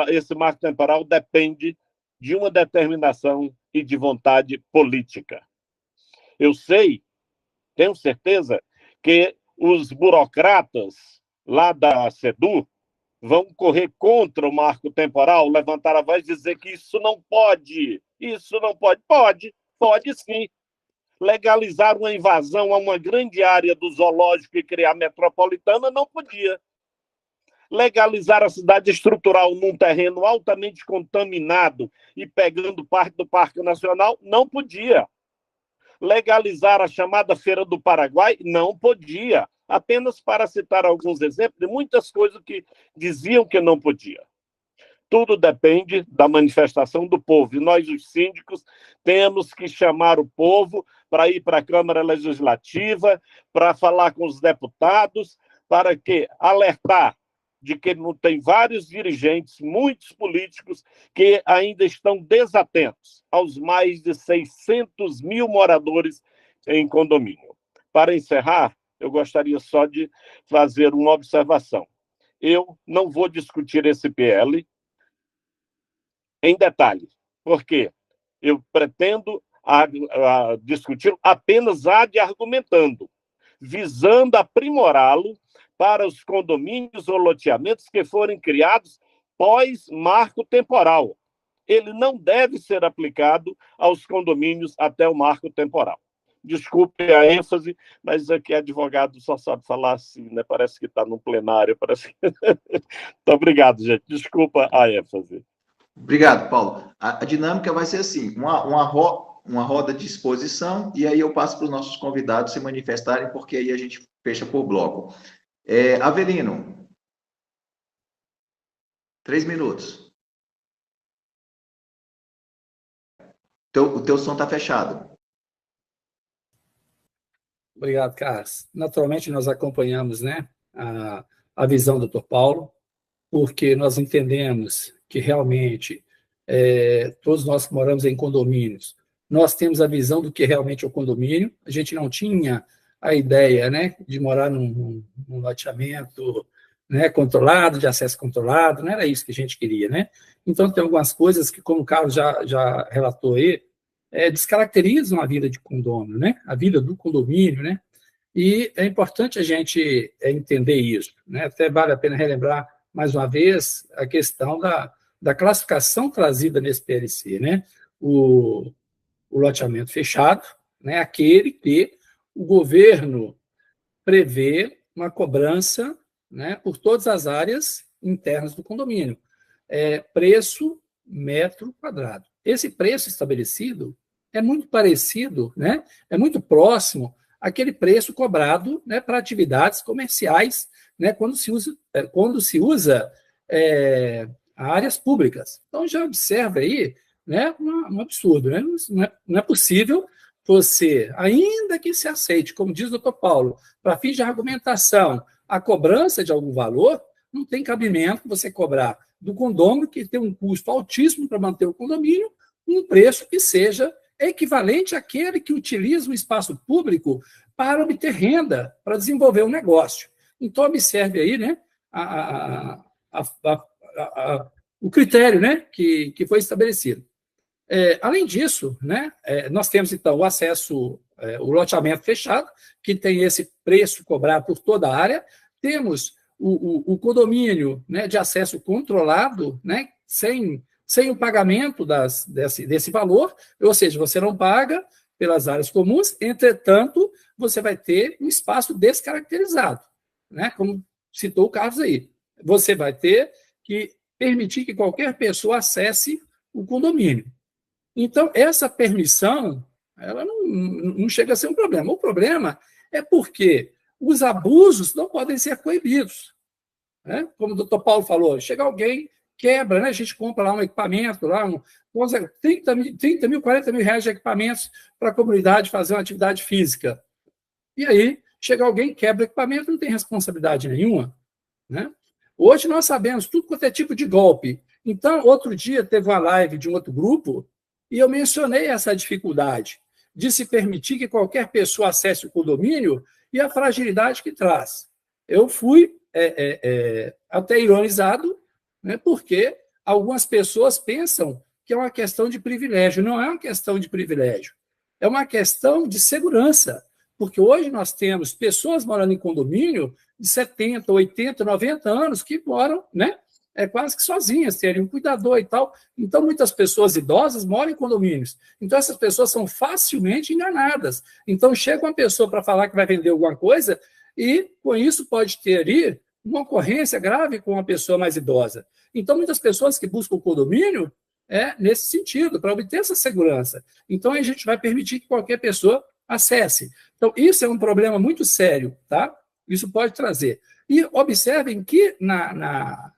esse marco temporal depende de uma determinação e de vontade política. Eu tenho certeza que os burocratas lá da SEDU vão correr contra o marco temporal, levantar a voz e dizer que isso não pode. Pode sim. Legalizar uma invasão a uma grande área do zoológico e criar metropolitana não podia. Legalizar a cidade estrutural num terreno altamente contaminado e pegando parte do Parque Nacional não podia. Legalizar a chamada Feira do Paraguai não podia. apenas para citar alguns exemplos de muitas coisas que diziam que não podia. Tudo depende da manifestação do povo. E nós, os síndicos, temos que chamar o povo para ir para a Câmara Legislativa, para falar com os deputados, para que alertar de que não tem vários dirigentes, muitos políticos, que ainda estão desatentos aos mais de 600 mil moradores em condomínio. Para encerrar, eu gostaria só de fazer uma observação. Eu não vou discutir esse PL em detalhe, porque eu pretendo discutir apenas argumentando, visando aprimorá-lo para os condomínios ou loteamentos que forem criados pós-marco temporal. Ele não deve ser aplicado aos condomínios até o marco temporal. Desculpe a ênfase, mas aqui advogado só sabe falar assim, né? Parece que está num plenário. Parece que... Muito obrigado, gente. Desculpa a ênfase. Obrigado, Paulo. A dinâmica vai ser assim, uma roda de exposição, e aí eu passo para os nossos convidados se manifestarem, porque aí a gente fecha por bloco. Avelino, 3 minutos. O teu som está fechado. Obrigado, Carlos. Naturalmente, nós acompanhamos, né, a visão do Dr. Paulo, porque nós entendemos que realmente todos nós que moramos em condomínios, nós temos a visão do que realmente é o condomínio. A gente não tinha a ideia, né, de morar num loteamento, né, controlado, de acesso controlado, não era isso que a gente queria, né? Então, tem algumas coisas que, como o Carlos já relatou aí, descaracterizam a vida de condomínio, né? A vida do condomínio, né? E é importante a gente entender isso, né? Até vale a pena relembrar mais uma vez a questão da classificação trazida nesse PLC, né? O loteamento fechado, né? Aquele que o governo prevê uma cobrança, né, por todas as áreas internas do condomínio. Preço metro quadrado. Esse preço estabelecido é muito parecido, né, é muito próximo àquele preço cobrado, né, para atividades comerciais, né, quando se usa áreas públicas. Então, já observa aí, né, um absurdo. Né? Não é possível você, ainda que se aceite, como diz o doutor Paulo, para fins de argumentação, a cobrança de algum valor, não tem cabimento você cobrar do condomínio, que tem um custo altíssimo para manter o condomínio, um preço que seja equivalente àquele que utiliza o espaço público para obter renda, para desenvolver um negócio. Então, observe aí, né, o critério, né, que foi estabelecido. Além disso, né, nós temos, então, o acesso, o loteamento fechado, que tem esse preço cobrado por toda a área. Temos o condomínio, né, de acesso controlado, né, sem o pagamento desse valor, ou seja, você não paga pelas áreas comuns, entretanto, você vai ter um espaço descaracterizado, né, como citou o Carlos aí. Você vai ter que permitir que qualquer pessoa acesse o condomínio. Então, essa permissão, ela não chega a ser um problema. O problema é porque os abusos não podem ser coibidos. Né? Como o doutor Paulo falou, chega alguém, quebra, né? A gente compra lá um equipamento, lá 30 mil, 40 mil reais de equipamentos para a comunidade fazer uma atividade física. E aí, chega alguém, quebra o equipamento, não tem responsabilidade nenhuma. Né? Hoje nós sabemos tudo quanto é tipo de golpe. Então, outro dia teve uma live de um outro grupo, e eu mencionei essa dificuldade de se permitir que qualquer pessoa acesse o condomínio e a fragilidade que traz. Eu fui até ironizado, né, porque algumas pessoas pensam que é uma questão de privilégio. Não é uma questão de privilégio, é uma questão de segurança, porque hoje nós temos pessoas morando em condomínio de 70, 80, 90 anos que moram, né, quase que sozinhas, terem um cuidador e tal. Então, muitas pessoas idosas moram em condomínios. Então, essas pessoas são facilmente enganadas. Então, chega uma pessoa para falar que vai vender alguma coisa e, com isso, pode ter ali uma ocorrência grave com uma pessoa mais idosa. Então, muitas pessoas que buscam o condomínio nesse sentido, para obter essa segurança. Então, a gente vai permitir que qualquer pessoa acesse. Então, isso é um problema muito sério, tá? isso pode trazer. E observem que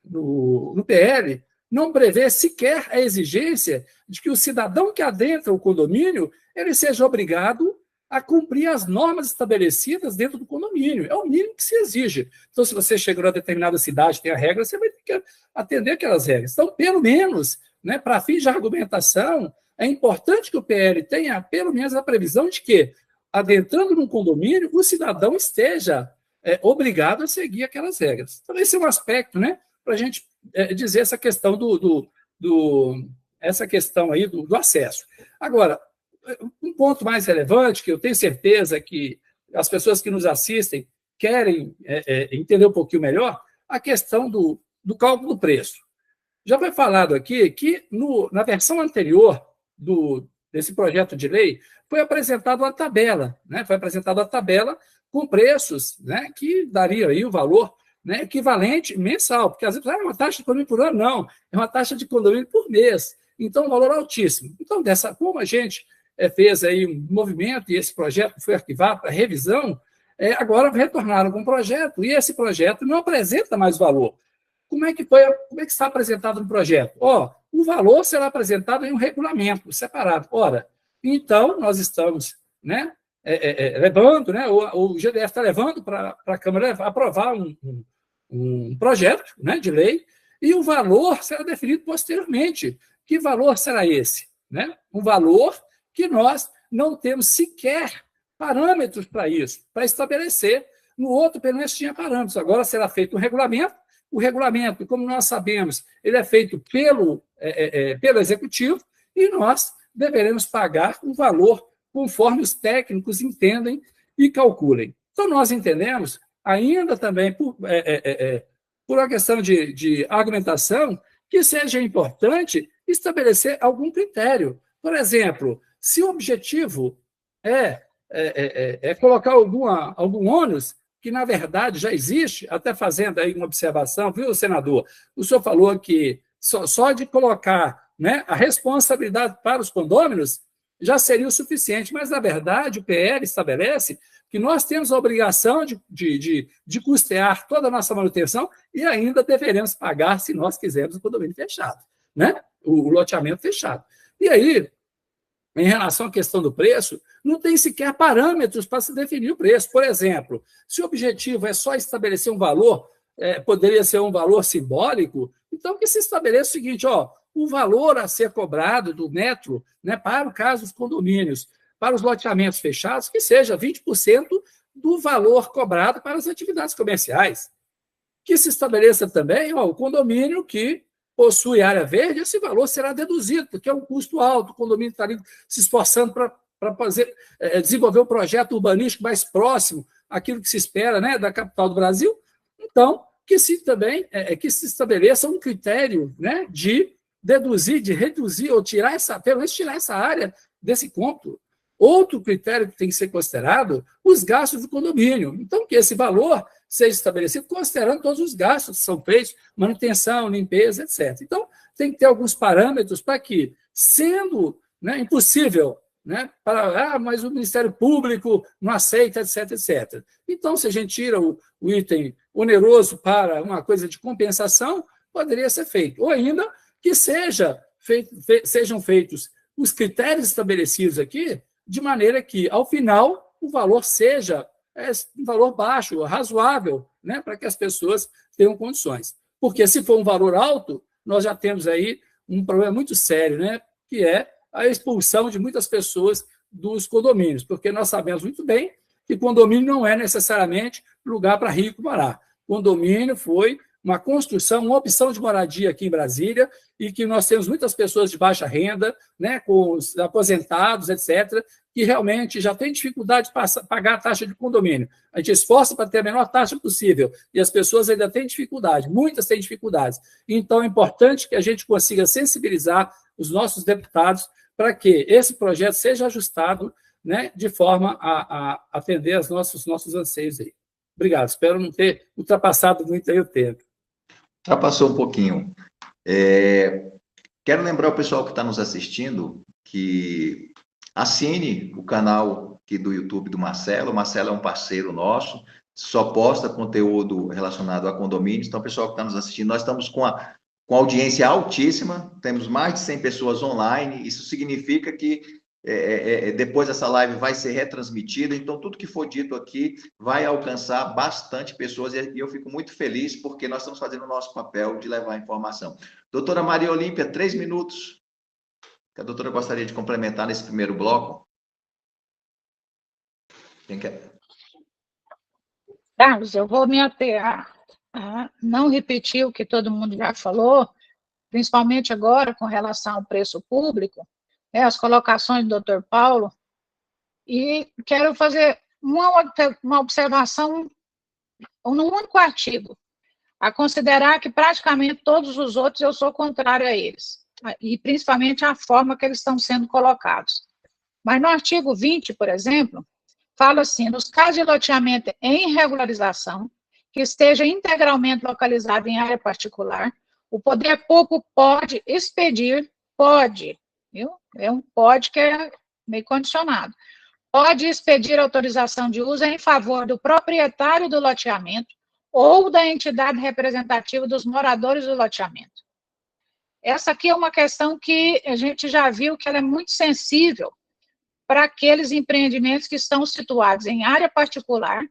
no PL não prevê sequer a exigência de que o cidadão que adentra o condomínio ele seja obrigado a cumprir as normas estabelecidas dentro do condomínio. É o mínimo que se exige. Então, se você chegou a determinada cidade, tem a regra, você vai ter que atender aquelas regras. Então, pelo menos, né, para fins de argumentação, é importante que o PL tenha, pelo menos, a previsão de que, adentrando num condomínio, o cidadão esteja obrigado a seguir aquelas regras. Então, esse é um aspecto, né, para a gente dizer essa questão essa questão aí do acesso. Agora, um ponto mais relevante, que eu tenho certeza que as pessoas que nos assistem querem entender um pouquinho melhor, a questão do cálculo do preço. Já foi falado aqui que, na versão anterior desse projeto de lei, foi apresentada uma tabela, né? Foi apresentada uma tabela com preços, né, que daria aí o valor, né, equivalente mensal, porque às vezes é uma taxa de condomínio por ano, não, é uma taxa de condomínio por mês, então um valor altíssimo. Então, como a gente fez aí um movimento e esse projeto foi arquivado para revisão, agora retornaram com um projeto e esse projeto não apresenta mais valor. Como é que está apresentado no projeto? O valor será apresentado em um regulamento separado. Ora, então, nós estamos, né, levando, né, o GDF está levando para a Câmara aprovar um projeto, né, de lei, e o valor será definido posteriormente. Que valor será esse? Né? Um valor que nós não temos sequer parâmetros para isso, para estabelecer. No outro, pelo menos, tinha parâmetros. Agora será feito um regulamento. O regulamento, como nós sabemos, ele é feito pelo Executivo e nós deveremos pagar um valor conforme os técnicos entendem e calculem. Então, nós entendemos, ainda também por uma questão de argumentação, que seja importante estabelecer algum critério. Por exemplo, se o objetivo é colocar algum ônus, que na verdade já existe, até fazendo aí uma observação, viu, senador? O senhor falou que só de colocar, né, a responsabilidade para os condôminos já seria o suficiente, mas na verdade o PL estabelece que nós temos a obrigação de custear toda a nossa manutenção e ainda deveremos pagar se nós quisermos o condomínio fechado, né? O loteamento fechado. E aí, em relação à questão do preço, não tem sequer parâmetros para se definir o preço. Por exemplo, se o objetivo é só estabelecer um valor, poderia ser um valor simbólico, então que se estabeleça o seguinte, o valor a ser cobrado do metro, né, para o caso dos condomínios, para os loteamentos fechados, que seja 20% do valor cobrado para as atividades comerciais. Que se estabeleça também o condomínio que possui área verde, esse valor será deduzido, porque é um custo alto, o condomínio está ali se esforçando para desenvolver um projeto urbanístico mais próximo àquilo que se espera, né, da capital do Brasil. Então, que se estabeleça um critério, né, de deduzir, de reduzir ou pelo menos tirar essa área desse cômputo. Outro critério que tem que ser considerado, os gastos do condomínio. Então, que esse valor seja estabelecido considerando todos os gastos que são feitos, manutenção, limpeza, etc. Então, tem que ter alguns parâmetros para que, sendo, né, impossível, né, mas o Ministério Público não aceita, etc, etc. Então, se a gente tira o item oneroso para uma coisa de compensação, poderia ser feito. Ou ainda que sejam feitos os critérios estabelecidos aqui, de maneira que, ao final, o valor seja um valor baixo, razoável, né, para que as pessoas tenham condições. Porque, se for um valor alto, nós já temos aí um problema muito sério, né, que é a expulsão de muitas pessoas dos condomínios, porque nós sabemos muito bem que condomínio não é necessariamente lugar para rico morar. Condomínio foi uma construção, uma opção de moradia aqui em Brasília, e que nós temos muitas pessoas de baixa renda, né, com os aposentados, etc., que realmente já têm dificuldade de pagar a taxa de condomínio. A gente esforça para ter a menor taxa possível, e as pessoas ainda têm dificuldade, muitas têm dificuldades. Então, é importante que a gente consiga sensibilizar os nossos deputados para que esse projeto seja ajustado, né, de forma a atender aos nossos anseios aí. Obrigado, espero não ter ultrapassado muito aí o tempo. Ultrapassou um pouquinho. Quero lembrar o pessoal que está nos assistindo que assine o canal aqui do YouTube do Marcelo. O Marcelo é um parceiro nosso, só posta conteúdo relacionado a condomínios. Então, pessoal que está nos assistindo, nós estamos com audiência altíssima, temos mais de 100 pessoas online. Isso significa que depois essa live vai ser retransmitida, então tudo que for dito aqui vai alcançar bastante pessoas, e eu fico muito feliz porque nós estamos fazendo o nosso papel de levar a informação. Doutora Maria Olímpia, 3 minutos, que a doutora gostaria de complementar nesse primeiro bloco. Quem quer? Carlos, eu vou me ater a não repetir o que todo mundo já falou, principalmente agora com relação ao preço público, as colocações do Dr. Paulo, e quero fazer uma observação num único artigo, a considerar que praticamente todos os outros eu sou contrário a eles, e principalmente a forma que eles estão sendo colocados. Mas no artigo 20, por exemplo, fala assim: nos casos de loteamento em regularização, que esteja integralmente localizado em área particular, o poder público pode expedir, viu? É um pode que é meio condicionado. Pode expedir autorização de uso em favor do proprietário do loteamento ou da entidade representativa dos moradores do loteamento. Essa aqui é uma questão que a gente já viu que ela é muito sensível para aqueles empreendimentos que estão situados em área particular,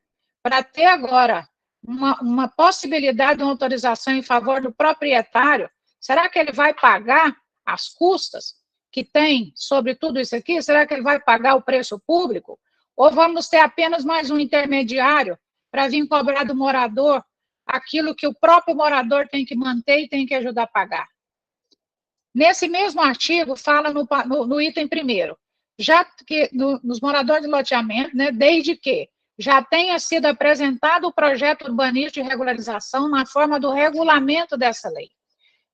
para ter agora uma possibilidade de uma autorização em favor do proprietário. Será que ele vai pagar as custas que tem sobre tudo isso aqui? Será que ele vai pagar o preço público? Ou vamos ter apenas mais um intermediário para vir cobrar do morador aquilo que o próprio morador tem que manter e tem que ajudar a pagar? Nesse mesmo artigo, fala no item 1º, já que nos moradores de loteamento, desde que já tenha sido apresentado o projeto urbanístico de regularização na forma do regulamento dessa lei.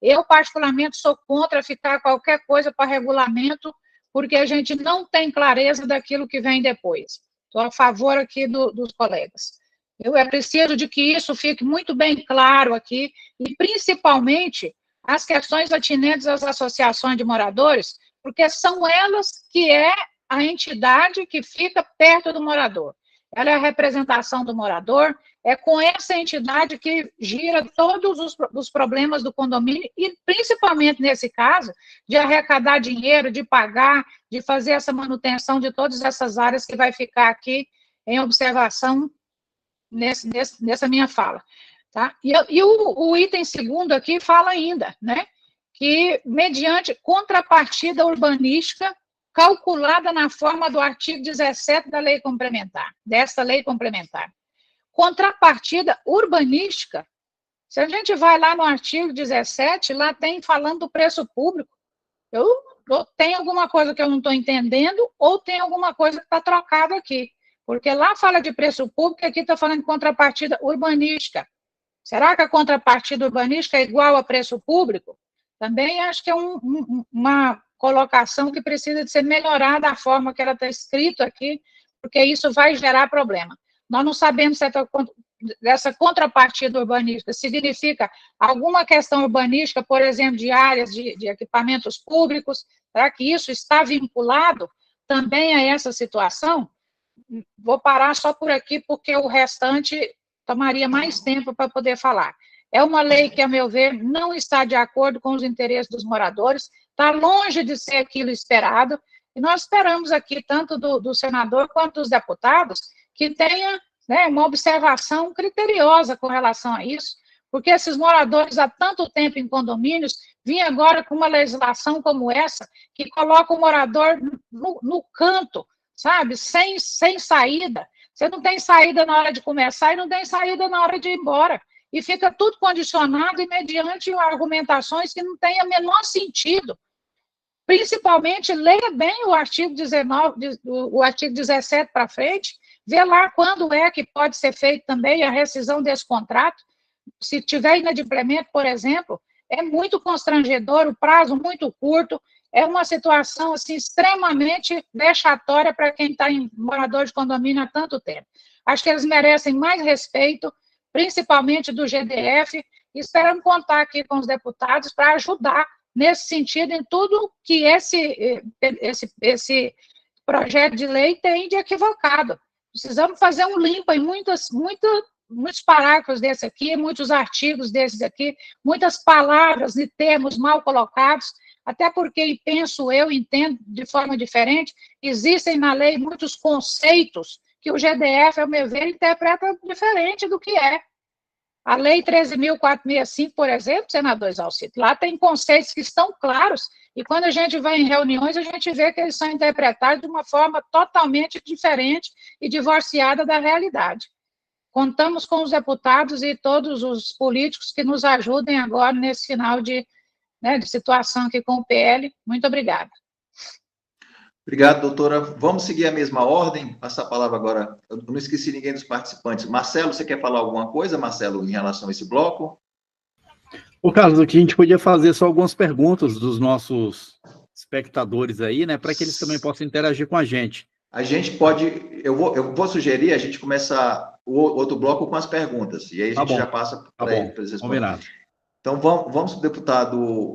Eu, particularmente, sou contra ficar qualquer coisa para regulamento, porque a gente não tem clareza daquilo que vem depois. Estou a favor aqui dos colegas. É preciso de que isso fique muito bem claro aqui, e principalmente as questões atinentes às associações de moradores, porque são elas que é a entidade que fica perto do morador. Ela é a representação do morador, é com essa entidade que gira todos os problemas do condomínio, e principalmente nesse caso, de arrecadar dinheiro, de pagar, de fazer essa manutenção de todas essas áreas que vai ficar aqui em observação nessa minha fala. Tá? E o item 2º aqui fala ainda, que mediante contrapartida urbanística calculada na forma do artigo 17 da lei complementar, desta lei complementar. Contrapartida urbanística, se a gente vai lá no artigo 17, lá tem falando do preço público. Tem alguma coisa que eu não estou entendendo, ou tem alguma coisa que está trocada aqui, porque lá fala de preço público e aqui está falando de contrapartida urbanística. Será que a contrapartida urbanística é igual a preço público? Também acho que é uma colocação que precisa de ser melhorada a forma que ela está escrita aqui, porque isso vai gerar problema. Nós não sabemos se essa contrapartida urbanística significa alguma questão urbanística, por exemplo, de áreas de equipamentos públicos. Será que isso está vinculado também a essa situação? Vou parar só por aqui, porque o restante tomaria mais tempo para poder falar. É uma lei que, a meu ver, não está de acordo com os interesses dos moradores, está longe de ser aquilo esperado, e nós esperamos aqui, tanto do senador quanto dos deputados, que tenha uma observação criteriosa com relação a isso, porque esses moradores há tanto tempo em condomínios, vêm agora com uma legislação como essa, que coloca o morador no canto, sabe, sem saída. Você não tem saída na hora de começar e não tem saída na hora de ir embora. E fica tudo condicionado e mediante argumentações que não têm o menor sentido. Principalmente, leia bem o artigo 19, o artigo 17 para frente, vê lá quando é que pode ser feito também a rescisão desse contrato. Se tiver inadimplemento, por exemplo, é muito constrangedor, o prazo muito curto, é uma situação assim, extremamente vexatória para quem está em morador de condomínio há tanto tempo. Acho que eles merecem mais respeito, principalmente do GDF, e esperamos contar aqui com os deputados para ajudar nesse sentido em tudo que esse projeto de lei tem de equivocado. Precisamos fazer um limpo em muitos parágrafos desse aqui, muitos artigos desses aqui, muitas palavras e termos mal colocados, até porque, penso eu, entendo de forma diferente, existem na lei muitos conceitos que o GDF, ao meu ver, interpreta diferente do que é. A Lei 13.465, por exemplo, senador Exalcito, lá tem conceitos que estão claros, e quando a gente vai em reuniões, a gente vê que eles são interpretados de uma forma totalmente diferente e divorciada da realidade. Contamos com os deputados e todos os políticos que nos ajudem agora nesse final de situação aqui com o PL. Muito obrigada. Obrigado, doutora. Vamos seguir a mesma ordem. Passar a palavra agora. Eu não esqueci ninguém dos participantes. Marcelo, você quer falar alguma coisa, Marcelo, em relação a esse bloco? Ô, Carlos, aqui a gente podia fazer só algumas perguntas dos nossos espectadores aí, né, para que eles também possam interagir com a gente. A gente pode, eu vou sugerir a gente começar o outro bloco com as perguntas, e aí a gente já passa para eles responderem. Combinado. Então, vamos para o deputado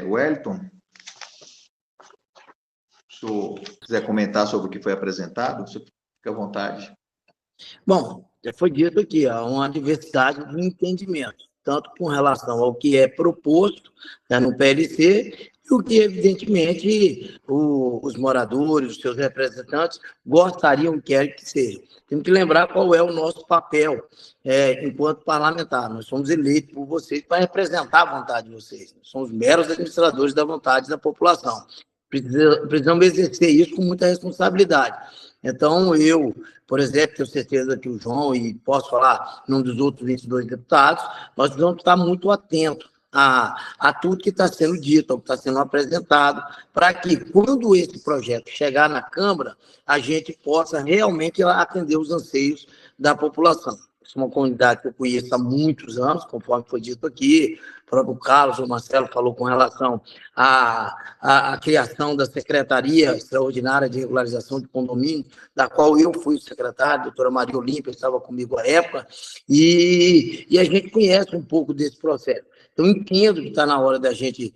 Wellington. Se o senhor quiser comentar sobre o que foi apresentado, fique à vontade. Bom, já foi dito aqui, há uma diversidade de entendimento, tanto com relação ao que é proposto, né, no PLC, e o que, evidentemente, os moradores, os seus representantes, gostariam, querem que seja. Temos que lembrar qual é o nosso papel enquanto parlamentar. Nós somos eleitos por vocês para representar a vontade de vocês. Nós somos meros administradores da vontade da população. Precisamos exercer isso com muita responsabilidade. Então, eu, por exemplo, tenho certeza que o João, e posso falar num dos outros 22 deputados, nós precisamos estar muito atentos a tudo que está sendo dito, ao que está sendo apresentado, para que, quando esse projeto chegar na Câmara, a gente possa realmente atender os anseios da população. Isso é uma comunidade que eu conheço há muitos anos, conforme foi dito aqui, o próprio Carlos, o Marcelo falou com relação à criação da Secretaria Extraordinária de Regularização de Condomínio, da qual eu fui o secretário, a doutora Maria Olímpia estava comigo à época, e a gente conhece um pouco desse processo. Eu entendo que está na hora da gente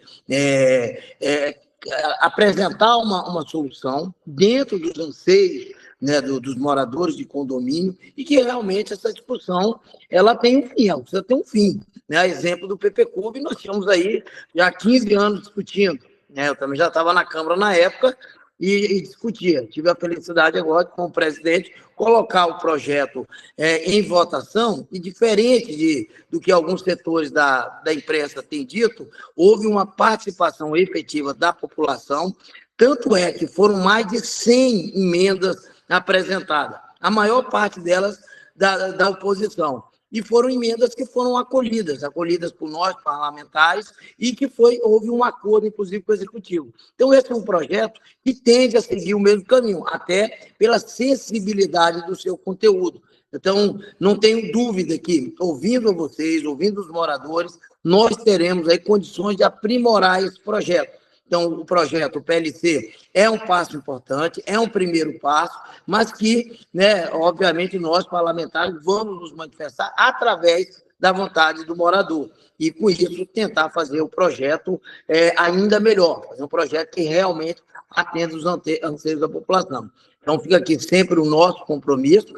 apresentar uma solução dentro dos anseios, né, dos moradores de condomínio, e que realmente essa discussão ela tem um fim, ela precisa ter um fim. Né? A exemplo do PPCub, nós tínhamos aí já 15 anos discutindo. Né? Eu também já estava na Câmara na época e discutia. Tive a felicidade agora de, como presidente, colocar o projeto em votação, e diferente do que alguns setores da imprensa têm dito, houve uma participação efetiva da população, tanto é que foram mais de 100 emendas apresentadas, a maior parte delas da oposição. E foram emendas que foram acolhidas por nós, parlamentares, e que houve um acordo, inclusive, com o Executivo. Então, esse é um projeto que tende a seguir o mesmo caminho, até pela sensibilidade do seu conteúdo. Então, não tenho dúvida que, ouvindo vocês, ouvindo os moradores, nós teremos aí condições de aprimorar esse projeto. Então, o projeto, o PLC, é um passo importante, é um primeiro passo, mas que, né, obviamente, nós, parlamentares, vamos nos manifestar através da vontade do morador. E, com isso, tentar fazer o projeto ainda melhor, fazer um projeto que realmente atenda os anseios da população. Então, fica aqui sempre o nosso compromisso,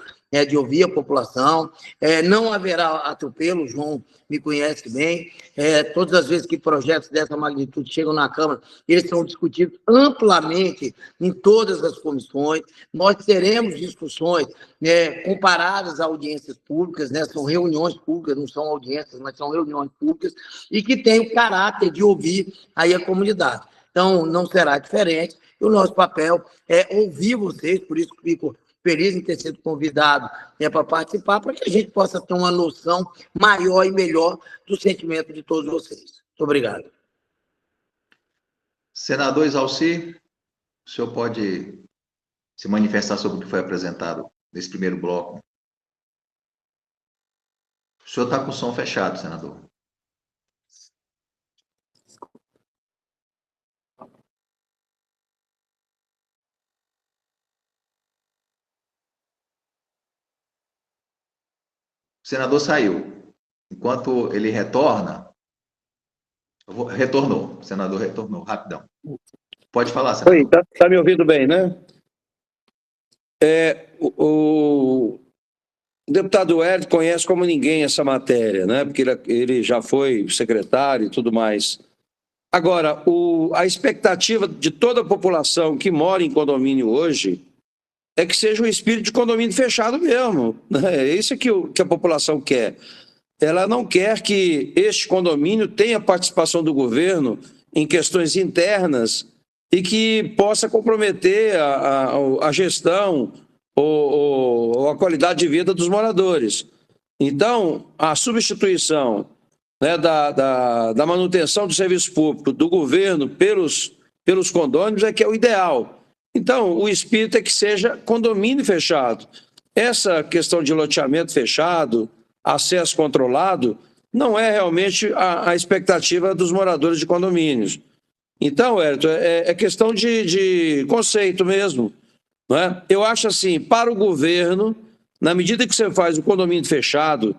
de ouvir a população. Não haverá atropelo, o João me conhece bem. Todas as vezes que projetos dessa magnitude chegam na Câmara, eles são discutidos amplamente em todas as comissões. Nós teremos discussões comparadas a audiências públicas, né? São reuniões públicas, não são audiências, mas são reuniões públicas, e que têm o caráter de ouvir aí a comunidade. Então, não será diferente. E o nosso papel é ouvir vocês, por isso que fico feliz em ter sido convidado para participar, para que a gente possa ter uma noção maior e melhor do sentimento de todos vocês. Muito obrigado. Senador Exalcir, o senhor pode se manifestar sobre o que foi apresentado nesse primeiro bloco. O senhor está com o som fechado, senador. O senador saiu. Enquanto ele retorna... Retornou. O senador retornou. Rapidão. Pode falar, senador. Oi, tá me ouvindo bem, né? O deputado Wellington conhece como ninguém essa matéria, né? Porque ele já foi secretário e tudo mais. Agora, a expectativa de toda a população que mora em condomínio hoje é que seja um espírito de condomínio fechado mesmo, né? É isso que a população quer. Ela não quer que este condomínio tenha participação do governo em questões internas e que possa comprometer a gestão ou a qualidade de vida dos moradores. Então, a substituição, né, da manutenção do serviço público do governo pelos condôminos é que é o ideal. Então, o espírito é que seja condomínio fechado. Essa questão de loteamento fechado, acesso controlado, não é realmente a expectativa dos moradores de condomínios. Então, Wellington, é questão de conceito mesmo. Não é? Eu acho assim, para o governo, na medida que você faz o condomínio fechado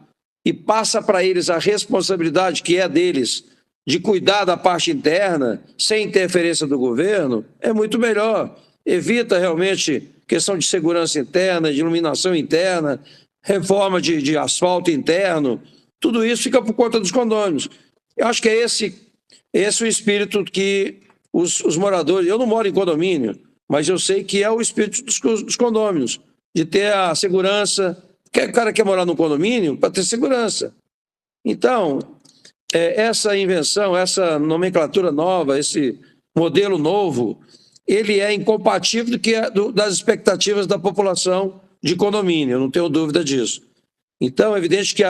e passa para eles a responsabilidade que é deles de cuidar da parte interna, sem interferência do governo, é muito melhor. Evita realmente questão de segurança interna, de iluminação interna, reforma de asfalto interno, tudo isso fica por conta dos condôminos. Eu acho que é esse o espírito que os moradores... Eu não moro em condomínio, mas eu sei que é o espírito dos condôminos, de ter a segurança. O cara quer morar num condomínio para ter segurança. Então, essa invenção, essa nomenclatura nova, esse modelo novo, ele é incompatível das expectativas da população de condomínio, eu não tenho dúvida disso. Então, é evidente que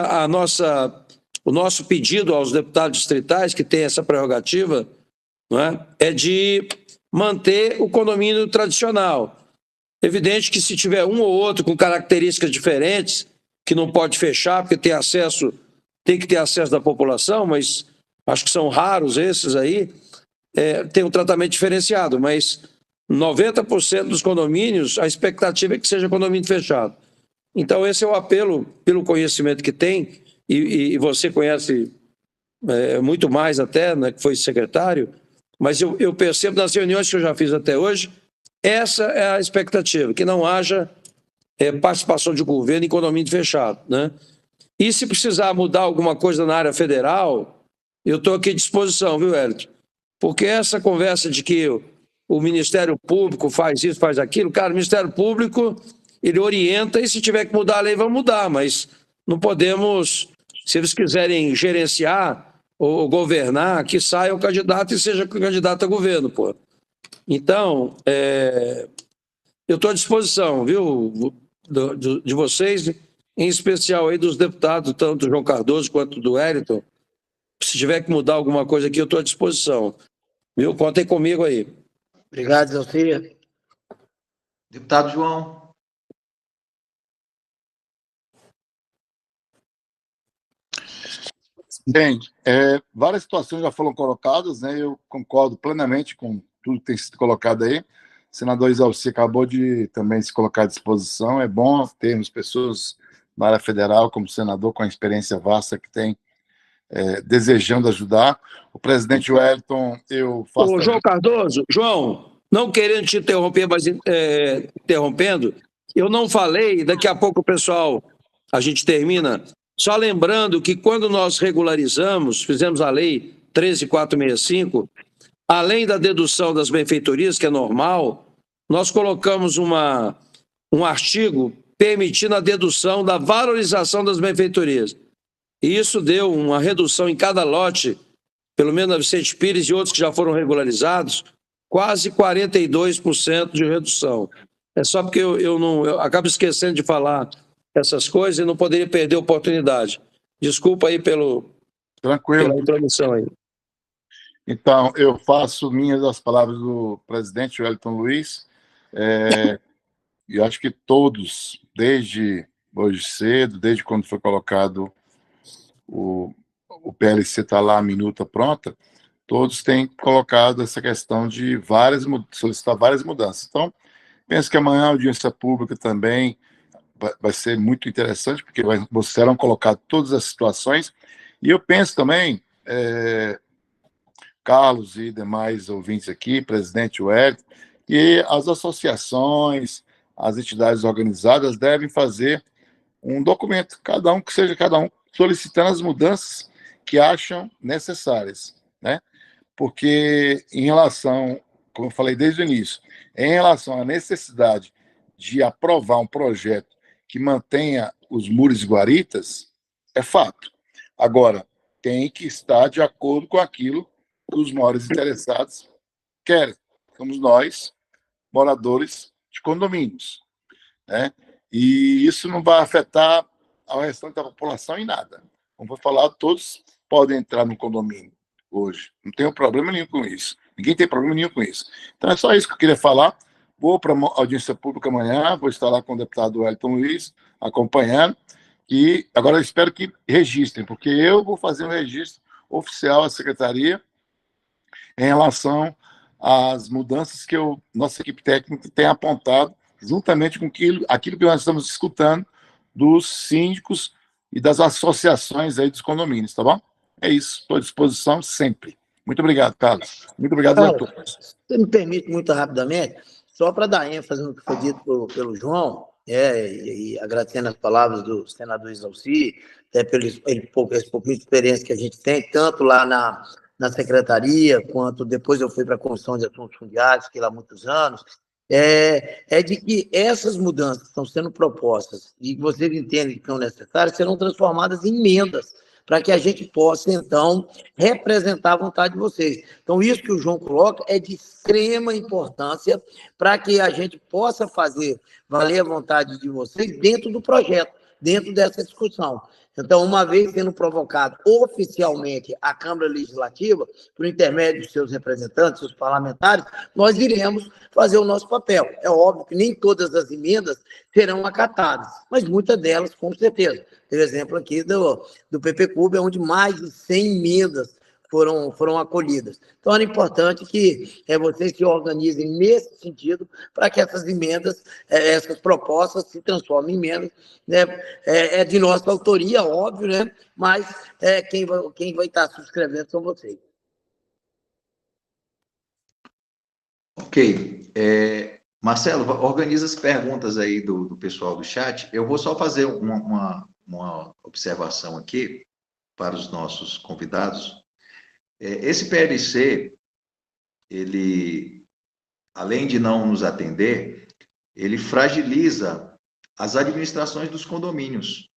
o nosso pedido aos deputados distritais, que tem essa prerrogativa, não é de manter o condomínio tradicional. Evidente que se tiver um ou outro com características diferentes, que não pode fechar, porque tem que ter acesso da população, mas acho que são raros esses aí, tem um tratamento diferenciado, mas 90% dos condomínios, a expectativa é que seja condomínio fechado. Então, esse é o apelo, pelo conhecimento que tem, e você conhece muito mais até, né, que foi secretário, mas eu percebo nas reuniões que eu já fiz até hoje, essa é a expectativa, que não haja participação de governo em condomínio fechado, né? E se precisar mudar alguma coisa na área federal, eu estou aqui à disposição, viu, Wellington? Porque essa conversa de que o Ministério Público faz isso, faz aquilo, cara, o Ministério Público, ele orienta e se tiver que mudar a lei, vamos mudar, mas não podemos, se eles quiserem gerenciar ou governar, que saia o candidato e seja candidato a governo, pô. Então, eu estou à disposição, viu, de vocês, em especial aí dos deputados, tanto do João Cardoso quanto do Wellington. Se tiver que mudar alguma coisa aqui, eu estou à disposição. Viu? Contem comigo aí. Obrigado, Zalcir. Deputado João. Bem, várias situações já foram colocadas, né? Eu concordo plenamente com tudo que tem sido colocado aí. O senador Zalcir acabou de também se colocar à disposição. É bom termos pessoas na área federal, como senador, com a experiência vasta que tem, desejando ajudar. O presidente Wellington, eu faço... Ô, João Cardoso, João, não querendo te interromper, mas interrompendo, eu não falei, daqui a pouco o pessoal, a gente termina, só lembrando que quando nós regularizamos, fizemos a lei 13.465, além da dedução das benfeitorias, que é normal, nós colocamos um artigo permitindo a dedução da valorização das benfeitorias. E isso deu uma redução em cada lote, pelo menos na Vicente Pires e outros que já foram regularizados, quase 42% de redução. É só porque eu acabo esquecendo de falar essas coisas e não poderia perder a oportunidade. Desculpa aí pela introdução aí. Então, eu faço minhas as palavras do presidente Wellington Luiz, e acho que todos, desde hoje cedo, desde quando foi colocado o PLC está lá, a minuta pronta, todos têm colocado essa questão de solicitar várias mudanças. Então, penso que amanhã a audiência pública também vai ser muito interessante, porque serão colocadas todas as situações, e eu penso também, Carlos e demais ouvintes aqui, presidente Wellington, e as associações, as entidades organizadas devem fazer um documento, cada um solicitando as mudanças que acham necessárias, né? Porque em relação, como eu falei desde o início, em relação à necessidade de aprovar um projeto que mantenha os muros e guaritas, é fato. Agora, tem que estar de acordo com aquilo que os maiores interessados querem. Somos nós, moradores de condomínios, né? E isso não vai afetar ao restante da população em nada. Como foi falado, todos podem entrar no condomínio hoje. Não tenho problema nenhum com isso. Ninguém tem problema nenhum com isso. Então, é só isso que eu queria falar. Vou para a audiência pública amanhã, vou estar lá com o deputado Wellington Luiz, acompanhando. E agora eu espero que registrem, porque eu vou fazer um registro oficial à secretaria em relação às mudanças que nossa equipe técnica tem apontado, juntamente com aquilo que nós estamos escutando dos síndicos e das associações aí dos condomínios, tá bom? É isso, estou à disposição sempre. Muito obrigado, Carlos. Muito obrigado a todos. Você me permite muito rapidamente, só para dar ênfase no que foi dito pelo João, e agradecendo as palavras do senador Exalci, até pela pouquinha experiência que a gente tem, tanto lá na secretaria, quanto depois eu fui para a Comissão de Assuntos Fundiários, fiquei lá há muitos anos, de que essas mudanças que estão sendo propostas e que vocês entendem que são necessárias serão transformadas em emendas, para que a gente possa, então, representar a vontade de vocês. Então, isso que o João coloca é de extrema importância para que a gente possa fazer valer a vontade de vocês dentro do projeto, dentro dessa discussão. Então, uma vez sendo provocado oficialmente a Câmara Legislativa, por intermédio dos seus representantes, seus parlamentares, nós iremos fazer o nosso papel. É óbvio que nem todas as emendas serão acatadas, mas muitas delas, com certeza. Tem o exemplo aqui do PPCUB, onde mais de 100 emendas foram acolhidas. Então, era importante que vocês se organizem nesse sentido para que essas emendas, essas propostas se transformem em emendas, né? É de nossa autoria, óbvio, né? Mas quem vai estar subscrevendo são vocês. Ok. Marcelo, organiza as perguntas aí do pessoal do chat. Eu vou só fazer uma observação aqui para os nossos convidados. Esse PLC, ele, além de não nos atender, ele fragiliza as administrações dos condomínios.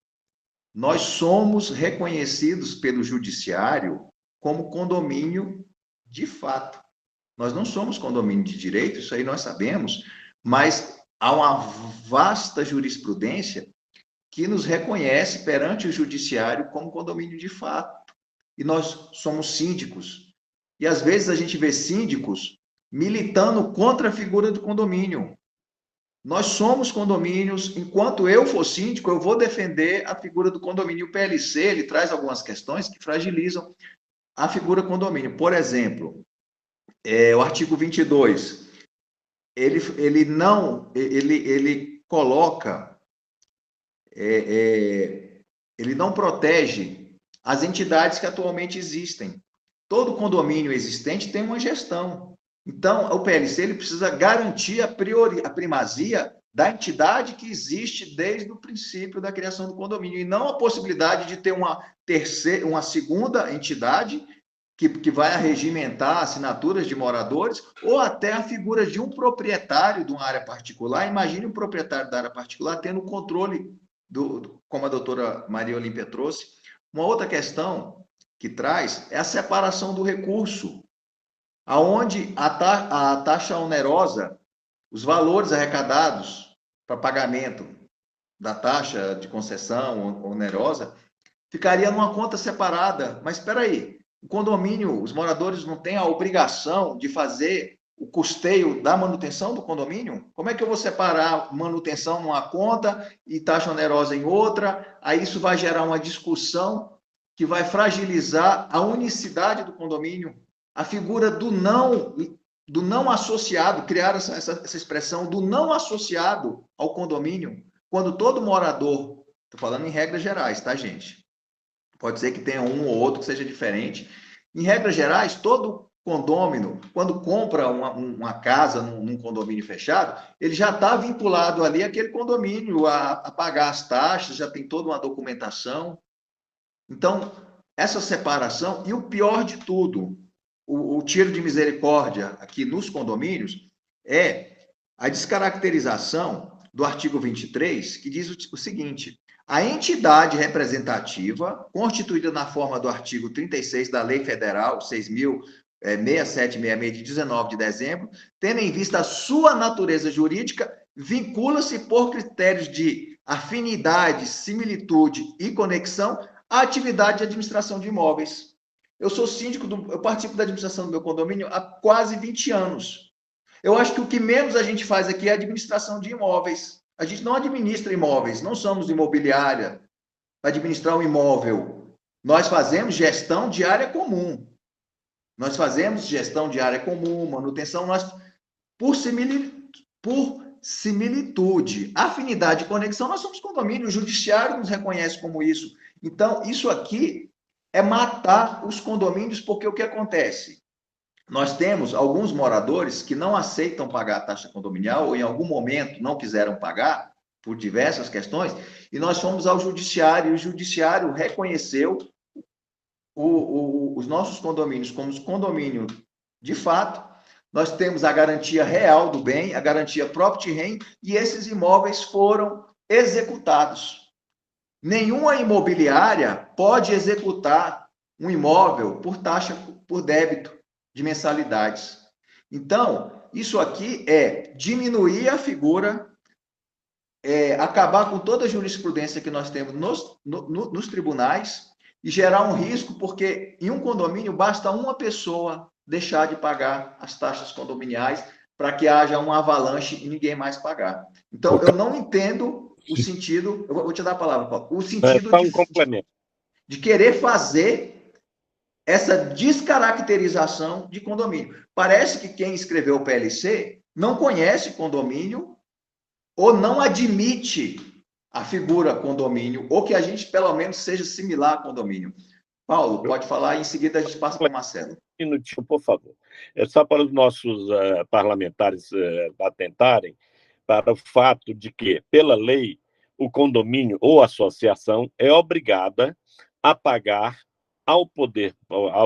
Nós somos reconhecidos pelo judiciário como condomínio de fato. Nós não somos condomínio de direito, isso aí nós sabemos, mas há uma vasta jurisprudência que nos reconhece perante o judiciário como condomínio de fato. E nós somos síndicos. E, às vezes, a gente vê síndicos militando contra a figura do condomínio. Nós somos condomínios. Enquanto eu for síndico, eu vou defender a figura do condomínio. O PLC, ele traz algumas questões que fragilizam a figura condomínio. Por exemplo, o artigo 22, ele coloca, ele não protege as entidades que atualmente existem. Todo condomínio existente tem uma gestão. Então, o PLC ele precisa garantir a primazia da entidade que existe desde o princípio da criação do condomínio, e não a possibilidade de ter uma segunda entidade que vai arregimentar assinaturas de moradores, ou até a figura de um proprietário de uma área particular. Imagine um proprietário da área particular tendo o controle, como a doutora Maria Olímpia trouxe. Uma outra questão que traz é a separação do recurso, aonde a taxa onerosa, os valores arrecadados para pagamento da taxa de concessão onerosa, ficaria numa conta separada. Mas espera aí, o condomínio, os moradores não têm a obrigação de fazer o custeio da manutenção do condomínio? Como é que eu vou separar manutenção numa conta e taxa onerosa em outra? Aí isso vai gerar uma discussão que vai fragilizar a unicidade do condomínio. A figura do não associado, criar essa expressão do não associado ao condomínio, quando todo morador, estou falando em regras gerais, tá, gente? Pode ser que tenha um ou outro que seja diferente. Em regras gerais, todo condômino, quando compra uma casa num condomínio fechado, ele já está vinculado ali àquele condomínio a pagar as taxas, já tem toda uma documentação. Então, essa separação, e o pior de tudo, o tiro de misericórdia aqui nos condomínios, é a descaracterização do artigo 23, que diz o seguinte: a entidade representativa, constituída na forma do artigo 36 da Lei Federal 6.6766, de 19 de dezembro, tendo em vista a sua natureza jurídica, vincula-se por critérios de afinidade, similitude e conexão à atividade de administração de imóveis. Eu sou síndico, eu participo da administração do meu condomínio há quase 20 anos. Eu acho que o que menos a gente faz aqui é a administração de imóveis. A gente não administra imóveis, não somos imobiliária para administrar um imóvel. Nós fazemos gestão de área comum. Nós fazemos gestão de área comum, manutenção, por similitude, afinidade e conexão, nós somos condomínio, o judiciário nos reconhece como isso. Então, isso aqui é matar os condomínios, porque o que acontece? Nós temos alguns moradores que não aceitam pagar a taxa condominial ou em algum momento não quiseram pagar por diversas questões, e nós fomos ao judiciário, e o judiciário reconheceu os nossos condomínios como condomínio de fato. Nós temos a garantia real do bem, a garantia property rem, e esses imóveis foram executados. Nenhuma imobiliária pode executar um imóvel por taxa, por débito de mensalidades. Então, isso aqui é diminuir a figura, acabar com toda a jurisprudência que nós temos nos tribunais e gerar um risco, porque em um condomínio basta uma pessoa deixar de pagar as taxas condominiais para que haja um avalanche e ninguém mais pagar. Então, eu não entendo o sentido, eu vou te dar a palavra, Paulo, o sentido de querer fazer essa descaracterização de condomínio. Parece que quem escreveu o PLC não conhece condomínio ou não admite a figura condomínio, ou que a gente, pelo menos, seja similar a condomínio. Paulo, pode falar, e em seguida a gente passa para o Marcelo. Um minutinho, por favor. É só para os nossos parlamentares atentarem para o fato de que, pela lei, o condomínio ou associação é obrigada a pagar ao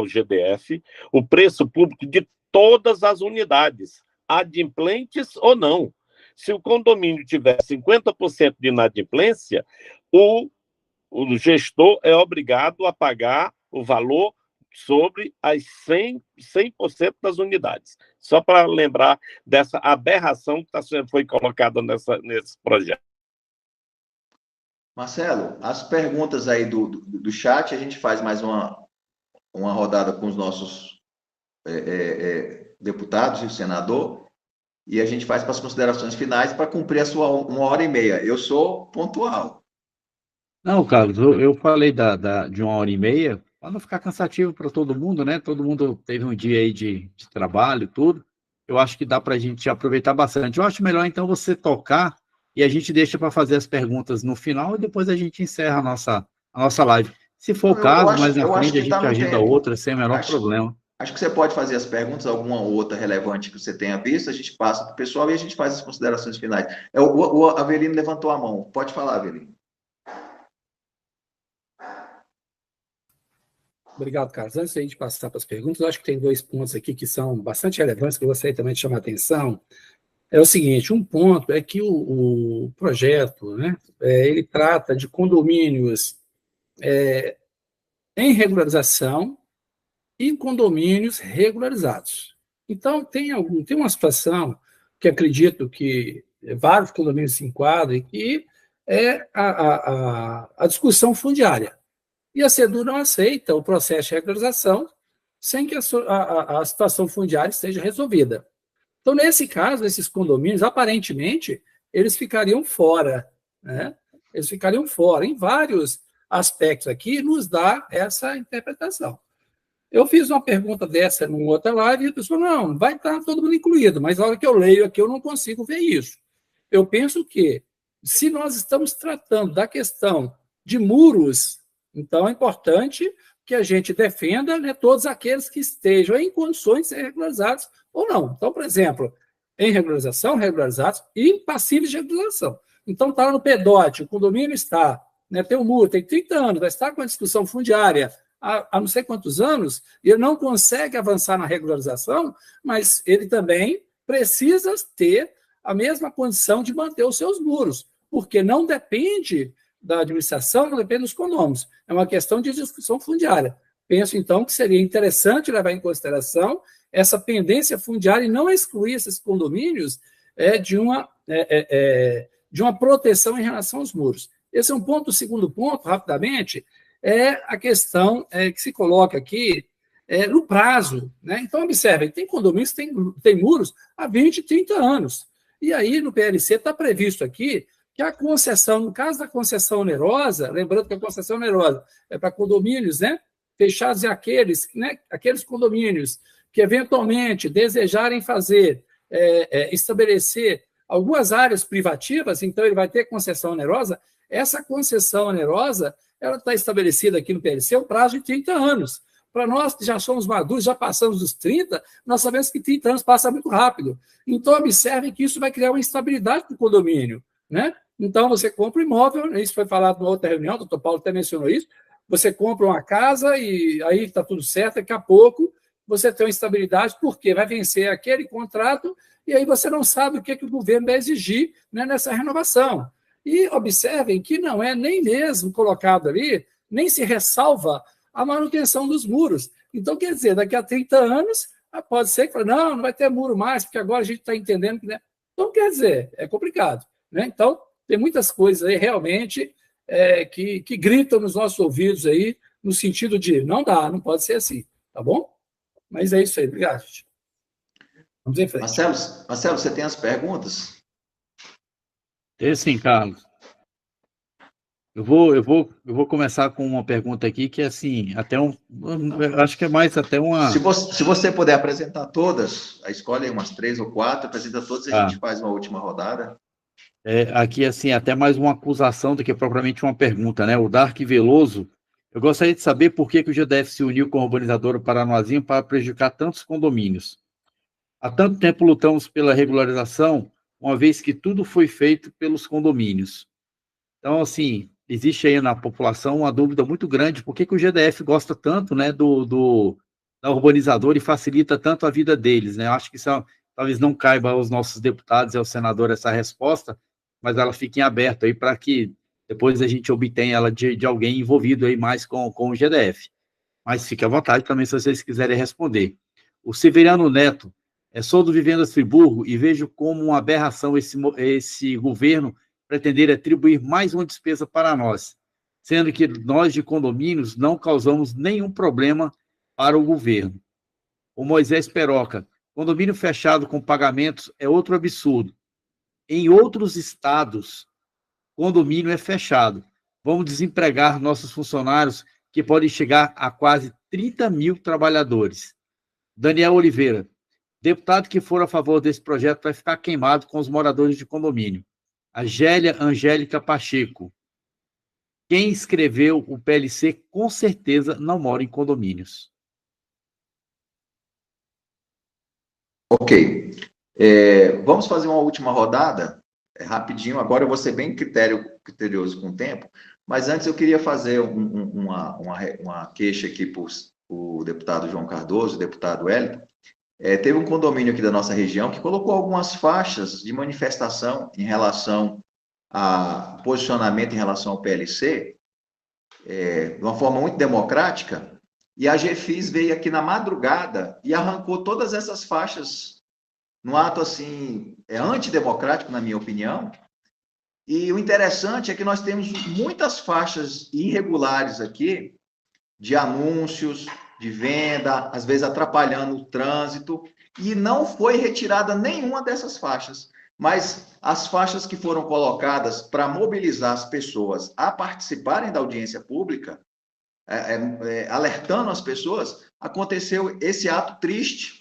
GDF, o preço público de todas as unidades, adimplentes ou não. Se o condomínio tiver 50% de inadimplência, o gestor é obrigado a pagar o valor sobre as 100% das unidades. Só para lembrar dessa aberração que foi colocada nesse projeto. Marcelo, as perguntas aí do chat, a gente faz mais uma rodada com os nossos deputados e o senador, e a gente faz para as considerações finais para cumprir a sua 1h30. Eu sou pontual. Não, Carlos, eu falei de 1h30, para não ficar cansativo para todo mundo, né? Todo mundo teve um dia aí de trabalho e tudo. Eu acho que dá para a gente aproveitar bastante. Eu acho melhor, então, você tocar e a gente deixa para fazer as perguntas no final e depois a gente encerra a nossa live. Se for o caso, mais na frente a gente agenda outra, sem o menor problema. Acho que você pode fazer as perguntas, alguma outra relevante que você tenha visto, a gente passa para o pessoal e a gente faz as considerações finais. O Avelino levantou a mão. Pode falar, Avelino. Obrigado, Carlos. Antes de a gente passar para as perguntas, eu acho que tem 2 pontos aqui que são bastante relevantes, que eu gostaria também de chamar a atenção. É o seguinte, um ponto é que o projeto, né, ele trata de condomínios em regularização e condomínios regularizados. Então, tem uma situação que acredito que vários condomínios se enquadrem, que é a discussão fundiária. E a SEDU não aceita o processo de regularização sem que a situação fundiária esteja resolvida. Então, nesse caso, esses condomínios, aparentemente, eles ficariam fora, né? Eles ficariam fora. Em vários aspectos aqui, nos dá essa interpretação. Eu fiz uma pergunta dessa numa outra live e a pessoa, não, vai estar todo mundo incluído, mas na hora que eu leio aqui, eu não consigo ver isso. Eu penso que, se nós estamos tratando da questão de muros, então é importante que a gente defenda, né, todos aqueles que estejam em condições de ser regularizados ou não. Então, por exemplo, em regularização, regularizados e passíveis de regularização. Então, está lá no PEDOT, o condomínio está, né, tem um muro, tem 30 anos, vai estar com a discussão fundiária há não sei quantos anos, e ele não consegue avançar na regularização, mas ele também precisa ter a mesma condição de manter os seus muros, porque não depende da administração, não depende dos condôminos. É uma questão de discussão fundiária. Penso, então, que seria interessante levar em consideração essa pendência fundiária e não excluir esses condomínios de uma proteção em relação aos muros. Esse é um ponto. O segundo ponto, rapidamente, é a questão que se coloca aqui no prazo, né? Então, observem, tem condomínios que tem muros há 20, 30 anos. E aí, no PLC, está previsto aqui que a concessão, no caso da concessão onerosa, lembrando que a concessão onerosa é para condomínios, né, fechados, e aqueles condomínios que eventualmente desejarem estabelecer algumas áreas privativas, então ele vai ter concessão onerosa. Essa concessão onerosa, ela está estabelecida aqui no PLC o prazo de 30 anos. Para nós que já somos maduros, já passamos dos 30, nós sabemos que 30 anos passa muito rápido. Então, observem que isso vai criar uma instabilidade para o condomínio, né? Então, você compra um imóvel, isso foi falado na outra reunião, o doutor Paulo até mencionou isso, você compra uma casa e aí está tudo certo, daqui a pouco você tem uma instabilidade, porque vai vencer aquele contrato e aí você não sabe o que o governo vai exigir, né, nessa renovação. E observem que não é nem mesmo colocado ali, nem se ressalva a manutenção dos muros. Então, quer dizer, daqui a 30 anos, pode ser que não vai ter muro mais, porque agora a gente está entendendo que... Né? Então, quer dizer, é complicado, né? Então, tem muitas coisas aí realmente que gritam nos nossos ouvidos aí, no sentido de não dá, não pode ser assim, tá bom? Mas é isso aí, obrigado, gente. Vamos em frente. Marcelo, você tem as perguntas? Tem sim, Carlos. Eu vou começar com uma pergunta aqui que é assim, acho que é mais até uma... Se você puder apresentar todas, escolhe umas 3 ou 4, apresenta todas e a gente faz uma última rodada. Aqui, assim, até mais uma acusação do que propriamente uma pergunta, né? O Dark Veloso, eu gostaria de saber por que o GDF se uniu com a urbanizadora Paranoazinho para prejudicar tantos condomínios. Há tanto tempo lutamos pela regularização, uma vez que tudo foi feito pelos condomínios. Então, assim, existe aí na população uma dúvida muito grande, por que o GDF gosta tanto, né, da urbanizadora e facilita tanto a vida deles, né? Eu acho que isso talvez não caiba aos nossos deputados e ao senador essa resposta, mas ela fica em aberto aí para que depois a gente obtenha ela de alguém envolvido aí mais com o GDF. Mas fique à vontade também se vocês quiserem responder. O Severiano Neto, sou do Vivendas Friburgo e vejo como uma aberração esse governo pretender atribuir mais uma despesa para nós, sendo que nós de condomínios não causamos nenhum problema para o governo. O Moisés Peroca, condomínio fechado com pagamentos é outro absurdo. Em outros estados, condomínio é fechado. Vamos desempregar nossos funcionários, que podem chegar a quase 30 mil trabalhadores. Daniel Oliveira, deputado que for a favor desse projeto vai ficar queimado com os moradores de condomínio. A Gélia Angélica Pacheco, quem escreveu o PLC com certeza não mora em condomínios. Ok. Vamos fazer uma última rodada, rapidinho. Agora eu vou ser bem criterioso com o tempo, mas antes eu queria fazer uma queixa aqui para o deputado João Cardoso, o deputado Wellington. Teve um condomínio aqui da nossa região que colocou algumas faixas de manifestação em relação a posicionamento em relação ao PLC, de uma forma muito democrática, e a GFIS veio aqui na madrugada e arrancou todas essas faixas num ato, assim, antidemocrático, na minha opinião. E o interessante é que nós temos muitas faixas irregulares aqui, de anúncios, de venda, às vezes atrapalhando o trânsito, e não foi retirada nenhuma dessas faixas. Mas as faixas que foram colocadas para mobilizar as pessoas a participarem da audiência pública, alertando as pessoas, aconteceu esse ato triste,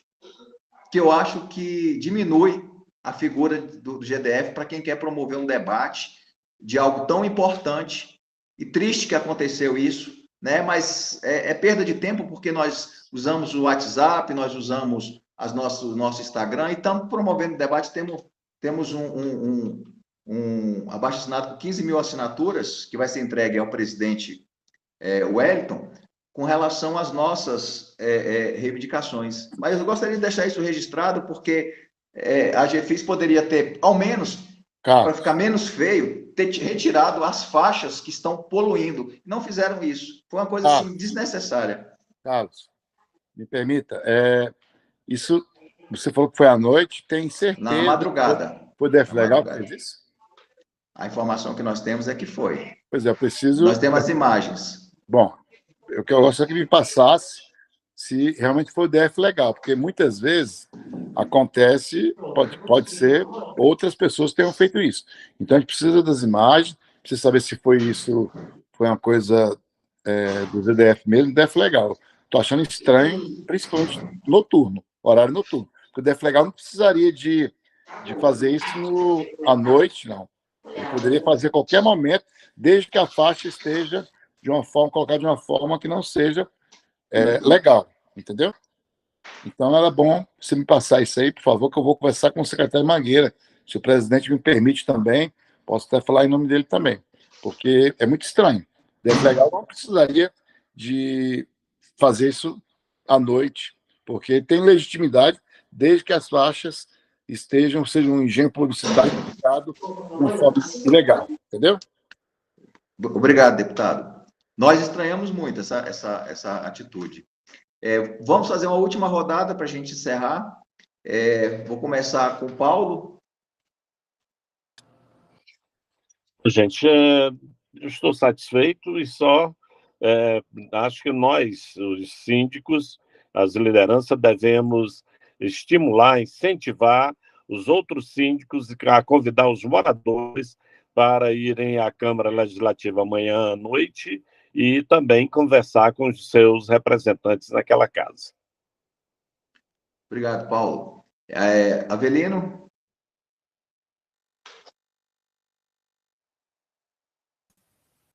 que eu acho que diminui a figura do GDF para quem quer promover um debate de algo tão importante. E triste que aconteceu isso, né? Mas é perda de tempo porque nós usamos o WhatsApp, nós usamos o nosso Instagram e estamos promovendo debate. Temos um abaixo-assinado com 15 mil assinaturas que vai ser entregue ao presidente Wellington com relação às nossas reivindicações. Mas eu gostaria de deixar isso registrado porque a GFIS poderia ter, ao menos, para ficar menos feio, ter retirado as faixas que estão poluindo. Não fizeram isso. Foi uma coisa assim, desnecessária. Carlos, me permita, isso, você falou que foi à noite, tem certeza? Na madrugada. Foi DF Legal que fez isso? A informação que nós temos é que foi. Pois é, eu preciso... Nós temos as imagens. Bom, eu gostaria que me passasse se realmente foi o DF Legal, porque muitas vezes acontece, pode ser outras pessoas que tenham feito isso. Então, a gente precisa das imagens, precisa saber se foi isso, foi uma coisa do ZDF mesmo, DF Legal. Estou achando estranho, principalmente noturno, horário noturno. Porque o DF Legal não precisaria de fazer isso à noite, não. Ele poderia fazer a qualquer momento, desde que a faixa esteja colocada de uma forma que não seja legal, entendeu? Então, era bom você me passar isso aí, por favor, que eu vou conversar com o secretário Mangueira. Se o presidente me permite também, posso até falar em nome dele também, porque é muito estranho. DF Legal não precisaria de fazer isso à noite, porque tem legitimidade desde que as faixas sejam um engenho publicitário aplicado de uma forma ilegal, entendeu? Obrigado, deputado. Nós estranhamos muito essa atitude. Vamos fazer uma última rodada para a gente encerrar. Vou começar com o Paulo. Gente, eu estou satisfeito e só acho que nós, os síndicos, as lideranças, devemos estimular, incentivar os outros síndicos a convidar os moradores para irem à Câmara Legislativa amanhã à noite e também conversar com os seus representantes naquela casa. Obrigado, Paulo. Avelino?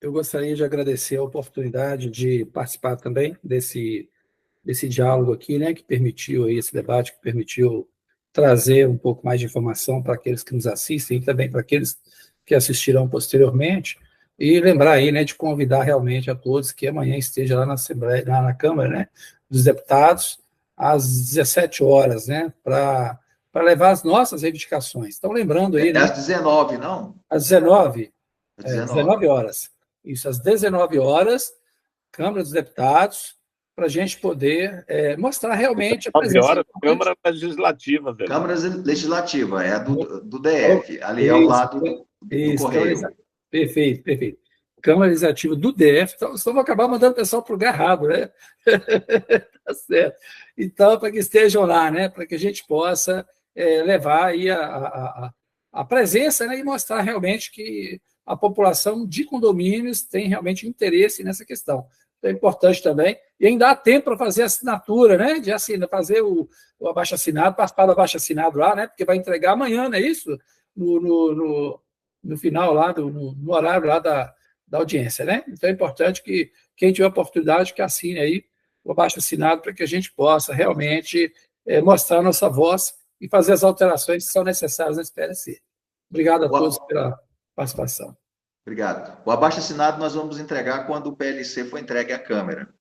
Eu gostaria de agradecer a oportunidade de participar também desse diálogo aqui, né, que permitiu aí esse debate, que permitiu trazer um pouco mais de informação para aqueles que nos assistem e também para aqueles que assistirão posteriormente, e lembrar aí, né, de convidar realmente a todos que amanhã esteja lá na Assembleia, lá na Câmara, né, dos Deputados, às 17 horas, né, para levar as nossas reivindicações. Então, lembrando aí... Né, às 19, não? Às 19? Às 19. 19 horas. Isso, às 19 horas, Câmara dos Deputados, para a gente poder mostrar realmente a presença... Câmara Legislativa, velho. Câmara Legislativa, é a do DF, ali ao lado do Correio. Perfeito. Câmara Legislativa do DF, então vou acabar mandando o pessoal para o lugar errado, né? Tá certo. Então, para que estejam lá, né? Para que a gente possa levar aí a presença, né? E mostrar realmente que a população de condomínios tem realmente interesse nessa questão. Então, é importante também, e ainda há tempo para fazer a assinatura, né? De fazer o abaixo-assinado, participar do abaixo-assinado lá, né? Porque vai entregar amanhã, não é isso? No final lá, no horário lá da audiência, né? Então, é importante que quem tiver oportunidade que assine aí o abaixo-assinado para que a gente possa realmente mostrar a nossa voz e fazer as alterações que são necessárias na SPLC. Obrigado a todos pela participação. Obrigado. O abaixo-assinado nós vamos entregar quando o PLC for entregue à Câmara.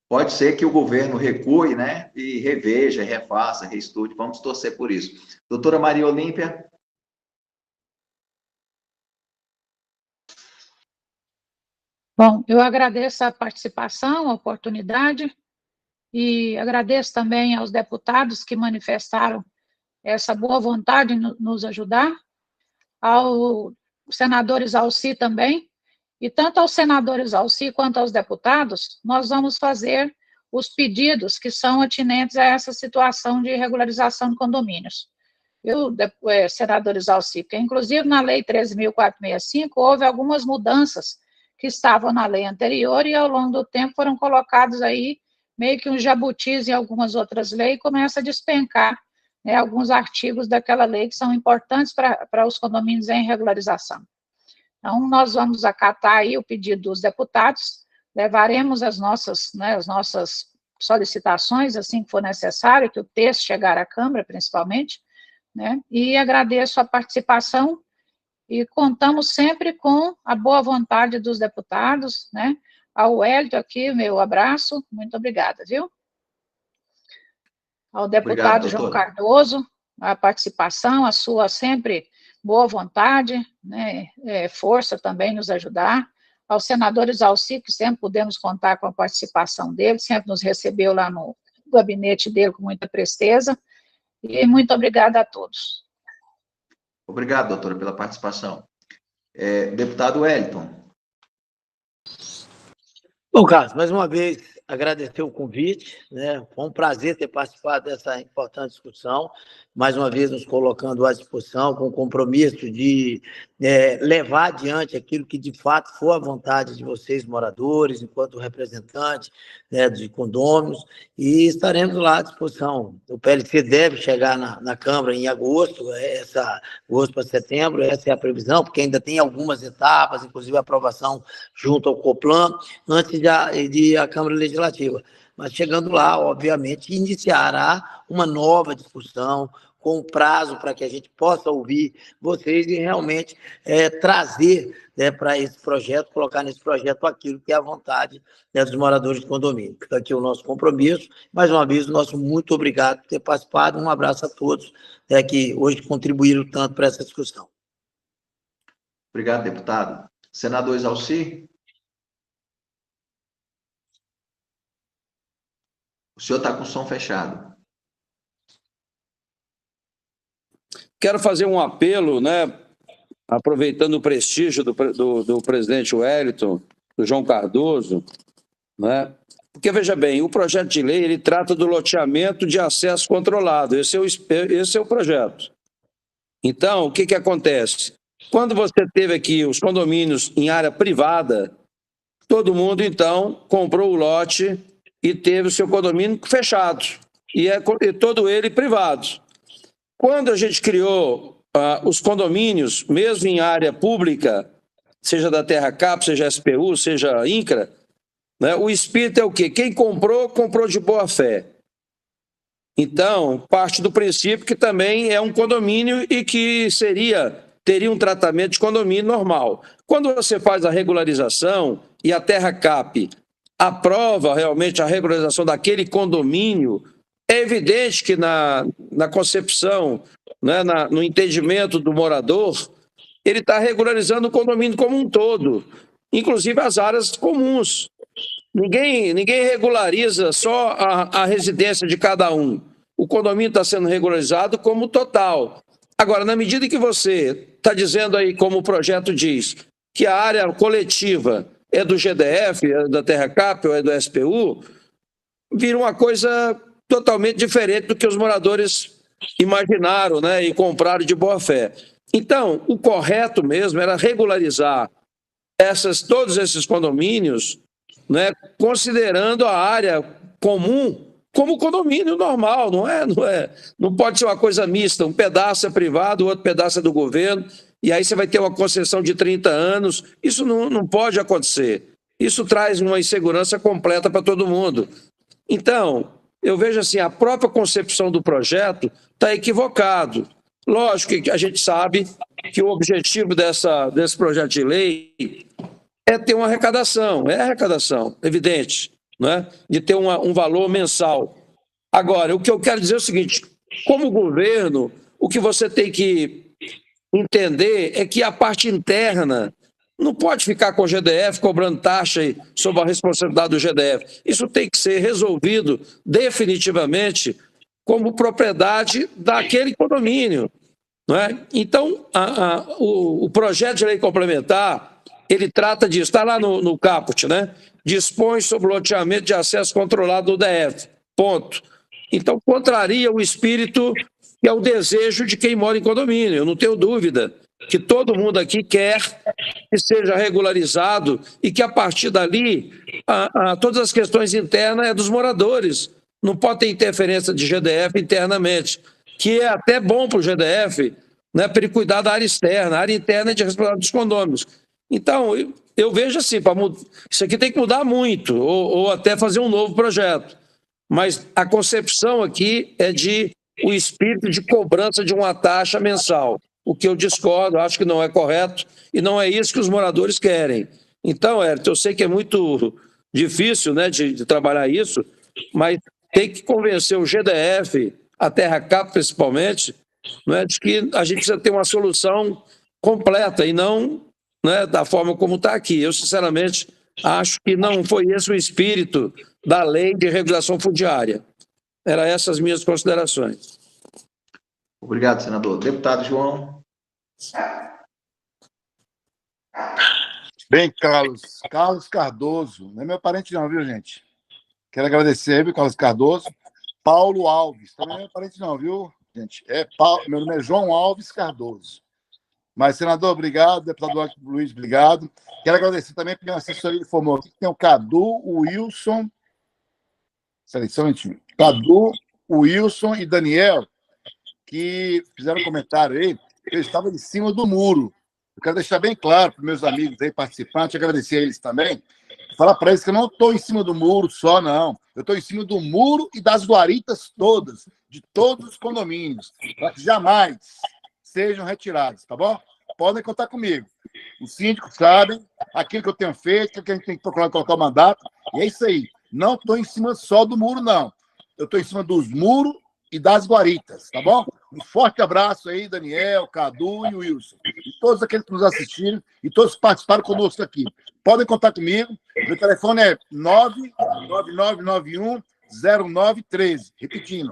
Pode ser que o governo recue, né? E reveja, refaça, reestude. Vamos torcer por isso. Doutora Maria Olímpia. Bom, eu agradeço a participação, a oportunidade, e agradeço também aos deputados que manifestaram essa boa vontade de nos ajudar, ao senador Exalci também, e tanto aos senadores Exalci quanto aos deputados, nós vamos fazer os pedidos que são atinentes a essa situação de regularização de condomínios. Senador Exalci, porque inclusive na Lei 13.465 houve algumas mudanças que estavam na lei anterior e ao longo do tempo foram colocados aí meio que uns jabutis em algumas outras leis e começa a despencar, né, alguns artigos daquela lei que são importantes para os condomínios em regularização. Então, nós vamos acatar aí o pedido dos deputados levaremos as nossas solicitações, assim que for necessário, que o texto chegar à Câmara, principalmente, né? E agradeço a participação e contamos sempre com a boa vontade dos deputados, né? Ao Wellington aqui, meu abraço, muito obrigada, viu? Ao deputado João Cardoso, a participação, a sua sempre boa vontade, né? Força também nos ajudar. Aos senadores Alci, que sempre pudemos contar com a participação dele, sempre nos recebeu lá no gabinete dele com muita presteza, e muito obrigada a todos. Obrigado, doutora, pela participação. Deputado Wellington. Bom, Carlos, mais uma vez, agradecer o convite, né? Foi um prazer ter participado dessa importante discussão, mais uma vez nos colocando à disposição, com o compromisso de levar adiante aquilo que de fato for a vontade de vocês, moradores, enquanto representantes, né, de condôminos, e estaremos lá à disposição. O PLC deve chegar na Câmara em agosto, agosto para setembro, essa é a previsão, porque ainda tem algumas etapas, inclusive a aprovação junto ao COPLAN, antes de a Câmara Legislativa. Mas chegando lá, obviamente, iniciará uma nova discussão, com prazo para que a gente possa ouvir vocês e realmente trazer, né, para esse projeto, colocar nesse projeto aquilo que é a vontade, né, dos moradores de condomínio. Fica aqui o nosso compromisso. Mais uma vez, o nosso muito obrigado por ter participado. Um abraço a todos, né, que hoje contribuíram tanto para essa discussão. Obrigado, deputado. Senador Exalci? O senhor está com o som fechado. Quero fazer um apelo, né, aproveitando o prestígio do presidente Wellington, do João Cardoso, né, porque, veja bem, o projeto de lei ele trata do loteamento de acesso controlado, esse é o projeto. Então, o que acontece? Quando você teve aqui os condomínios em área privada, todo mundo, então, comprou o lote e teve o seu condomínio fechado, e todo ele privado. Quando a gente criou os condomínios, mesmo em área pública, seja da Terra Cap, seja SPU, seja INCRA, né, o espírito é o quê? Quem comprou, comprou de boa fé. Então, parte do princípio que também é um condomínio e que teria um tratamento de condomínio normal. Quando você faz a regularização e a Terra Cap aprova realmente a regularização daquele condomínio, é evidente que na concepção, né, no entendimento do morador, ele está regularizando o condomínio como um todo, inclusive as áreas comuns. Ninguém regulariza só a residência de cada um. O condomínio está sendo regularizado como total. Agora, na medida que você está dizendo aí, como o projeto diz, que a área coletiva é do GDF, é da Terra Cap ou é do SPU, vira uma coisa totalmente diferente do que os moradores imaginaram, né, e compraram de boa fé. Então, o correto mesmo era regularizar todos esses condomínios, né, considerando a área comum como condomínio normal, não pode ser uma coisa mista, um pedaço é privado, o outro pedaço é do governo, e aí você vai ter uma concessão de 30 anos, isso não pode acontecer. Isso traz uma insegurança completa para todo mundo. Então, eu vejo assim, a própria concepção do projeto está equivocado. Lógico que a gente sabe que o objetivo desse projeto de lei é ter uma arrecadação, evidente, né? De ter um valor mensal. Agora, o que eu quero dizer é o seguinte, como governo, o que você tem que entender é que a parte interna não pode ficar com o GDF cobrando taxa sob a responsabilidade do GDF. Isso tem que ser resolvido definitivamente como propriedade daquele condomínio, não é? Então, o projeto de lei complementar, ele trata disso, está lá no caput, né? Dispõe sobre o loteamento de acesso controlado do DF, ponto. Então, contraria o espírito que é o desejo de quem mora em condomínio, eu não tenho dúvida que todo mundo aqui quer que seja regularizado e que, a partir dali, todas as questões internas é dos moradores. Não pode ter interferência de GDF internamente, que é até bom para o GDF, né, para ele cuidar da área externa. A área interna é de responsabilidade dos condôminos. Então, eu vejo assim, isso aqui tem que mudar muito, ou até fazer um novo projeto. Mas a concepção aqui é de o espírito de cobrança de uma taxa mensal, o que eu discordo, acho que não é correto, e não é isso que os moradores querem. Então, Hérito, eu sei que é muito difícil, né, de trabalhar isso, mas tem que convencer o GDF, a Terra Cap principalmente, né, de que a gente precisa ter uma solução completa e não, né, da forma como está aqui. Eu, sinceramente, acho que não foi esse o espírito da lei de regulação fundiária. Eram essas minhas considerações. Obrigado, senador. Deputado João. Bem, Carlos Cardoso, não é meu parente não, viu, gente? Quero agradecer, viu, Carlos Cardoso. Paulo Alves, também não é meu parente não, viu, gente? Meu nome é João Alves Cardoso. Mas, senador, obrigado. Deputado Luiz, obrigado. Quero agradecer também porque a assessoria informou aqui que tem o Cadu, o Wilson... Seleção, Cadu, o Wilson e Daniel, que fizeram um comentário aí, que eu estava em cima do muro. Eu quero deixar bem claro para os meus amigos aí, participantes, agradecer a eles também, falar para eles que eu não estou em cima do muro só, não. Eu estou em cima do muro e das guaritas todas, de todos os condomínios, para que jamais sejam retirados, tá bom? Podem contar comigo. Os síndicos sabem aquilo que eu tenho feito, que a gente tem que procurar colocar o mandato, e é isso aí. Não estou em cima só do muro, não. Eu estou em cima dos muros e das guaritas, tá bom? Um forte abraço aí, Daniel, Cadu e Wilson. E todos aqueles que nos assistiram e todos que participaram conosco aqui. Podem contar comigo. Meu telefone é 99991-0913. Repetindo,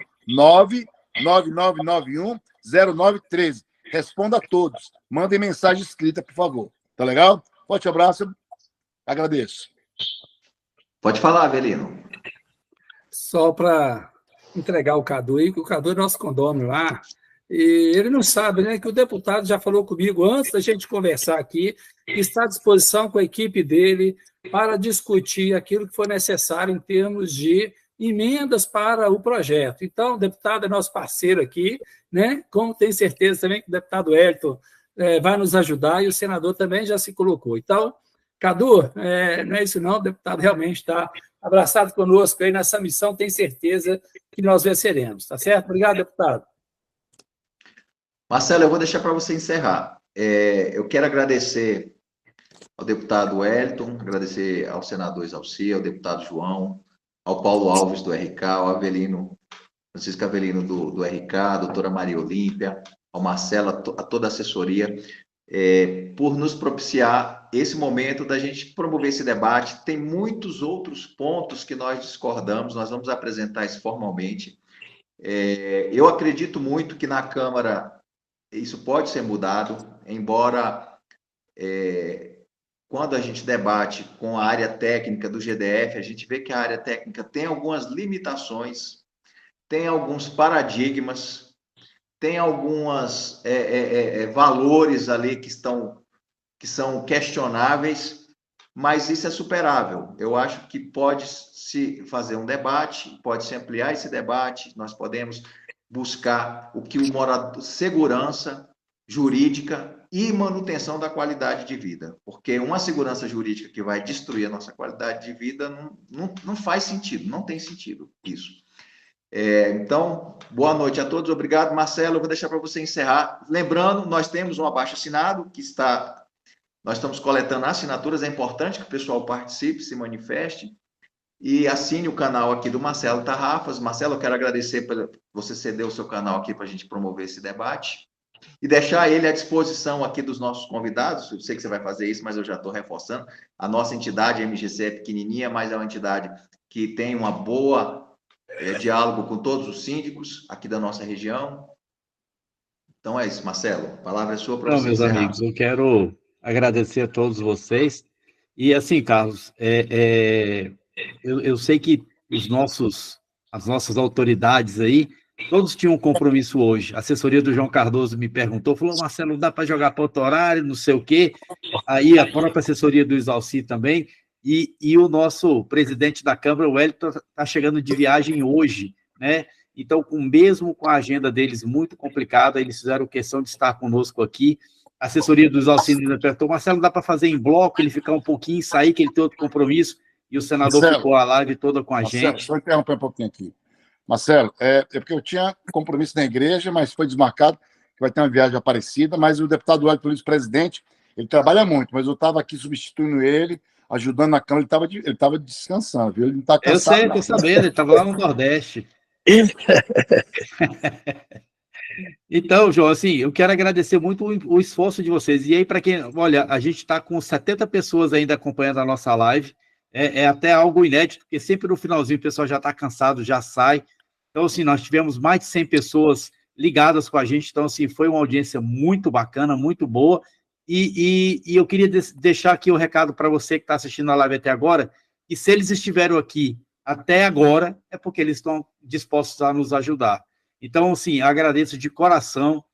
99991-0913. Responda a todos. Mandem mensagem escrita, por favor. Tá legal? Forte abraço. Agradeço. Pode falar, Avelino. Só para entregar o Cadu aí, que o Cadu é nosso condômino lá, e ele não sabe, né, que o deputado já falou comigo antes da gente conversar aqui, que está à disposição com a equipe dele para discutir aquilo que for necessário em termos de emendas para o projeto. Então, o deputado é nosso parceiro aqui, né, como tenho certeza também que o deputado Elton vai nos ajudar e o senador também já se colocou. Então, Cadu, não é isso não, o deputado realmente está abraçado conosco aí nessa missão, tenho certeza que nós venceremos, tá certo? Obrigado, deputado. Marcelo, eu vou deixar para você encerrar. Eu quero agradecer ao deputado Wellington, agradecer ao senador Exalci, ao deputado João, ao Paulo Alves do RK, ao Avelino, Francisco Avelino do RK, a doutora Maria Olímpia, ao Marcelo, a toda a assessoria, por nos propiciar esse momento da gente promover esse debate. Tem muitos outros pontos que nós discordamos, nós vamos apresentar isso formalmente. Eu acredito muito que na Câmara isso pode ser mudado, embora quando a gente debate com a área técnica do GDF, a gente vê que a área técnica tem algumas limitações, tem alguns paradigmas, tem alguns valores ali que são questionáveis, mas isso é superável. Eu acho que pode-se fazer um debate, pode-se ampliar esse debate, nós podemos buscar o que o morador, segurança jurídica e manutenção da qualidade de vida, porque uma segurança jurídica que vai destruir a nossa qualidade de vida não faz sentido, não tem sentido isso. Então, boa noite a todos, obrigado. Marcelo, eu vou deixar para você encerrar. Lembrando, nós temos um abaixo-assinado nós estamos coletando assinaturas, é importante que o pessoal participe, se manifeste e assine o canal aqui do Marcelo Tarrafas. Marcelo, eu quero agradecer por você ceder o seu canal aqui para a gente promover esse debate e deixar ele à disposição aqui dos nossos convidados. Eu sei que você vai fazer isso, mas eu já estou reforçando. A nossa entidade, a MGC, é pequenininha, mas é uma entidade que tem uma boa diálogo com todos os síndicos aqui da nossa região. Então é isso, Marcelo. A palavra é sua para você meus encerrar. amigos, eu quero agradecer a todos vocês. E assim, Carlos, eu sei que as nossas autoridades aí, todos tinham um compromisso hoje. A assessoria do João Cardoso me perguntou, falou, Marcelo, não dá para jogar para outro horário, não sei o quê. Aí a própria assessoria do Exalci também. E o nosso presidente da Câmara, o Wellington, está chegando de viagem hoje, né? Então, mesmo com a agenda deles muito complicada, eles fizeram questão de estar conosco aqui. a assessoria dos auxílios apertou, Marcelo, dá para fazer em bloco, ele ficar um pouquinho, sair, que ele tem outro compromisso, e o senador Marcelo, ficou a live toda com a Marcelo, gente. só interromper um pouquinho aqui. Marcelo, é porque eu tinha compromisso na igreja, mas foi desmarcado, que vai ter uma viagem Aparecida, mas o deputado Wellington Luiz, presidente, ele trabalha muito, mas eu estava aqui substituindo ele, ajudando na Câmara, ele estava descansando, viu? Ele não está Eu cansado, sei, não. estou sabendo, ele estava lá no Nordeste. Então, João, assim, eu quero agradecer muito o esforço de vocês. E aí, para quem, olha, a gente está com 70 pessoas ainda acompanhando a nossa live. É até algo inédito, porque sempre no finalzinho o pessoal já está cansado, já sai. Então, assim, nós tivemos mais de 100 pessoas ligadas com a gente. Então, assim, foi uma audiência muito bacana, muito boa. E eu queria deixar aqui o recado para você que está assistindo a live até agora, que se eles estiveram aqui até agora, é porque eles estão dispostos a nos ajudar. Então, assim, agradeço de coração.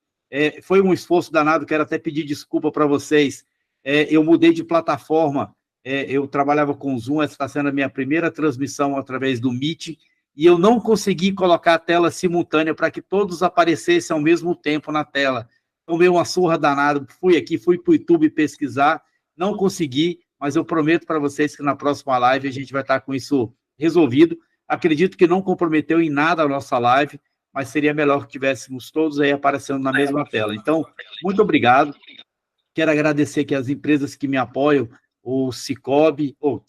Foi um esforço danado, quero até pedir desculpa para vocês. Eu mudei de plataforma, eu trabalhava com o Zoom, essa está sendo a minha primeira transmissão através do Meet, e eu não consegui colocar a tela simultânea para que todos aparecessem ao mesmo tempo na tela. Tomei uma surra danada, fui para o YouTube pesquisar, não consegui, mas eu prometo para vocês que na próxima live a gente vai estar com isso resolvido. Acredito que não comprometeu em nada a nossa live, mas seria melhor que tivéssemos todos aí aparecendo na mesma tela. Então, muito obrigado. Quero agradecer aqui as empresas que me apoiam, o Cicobi, o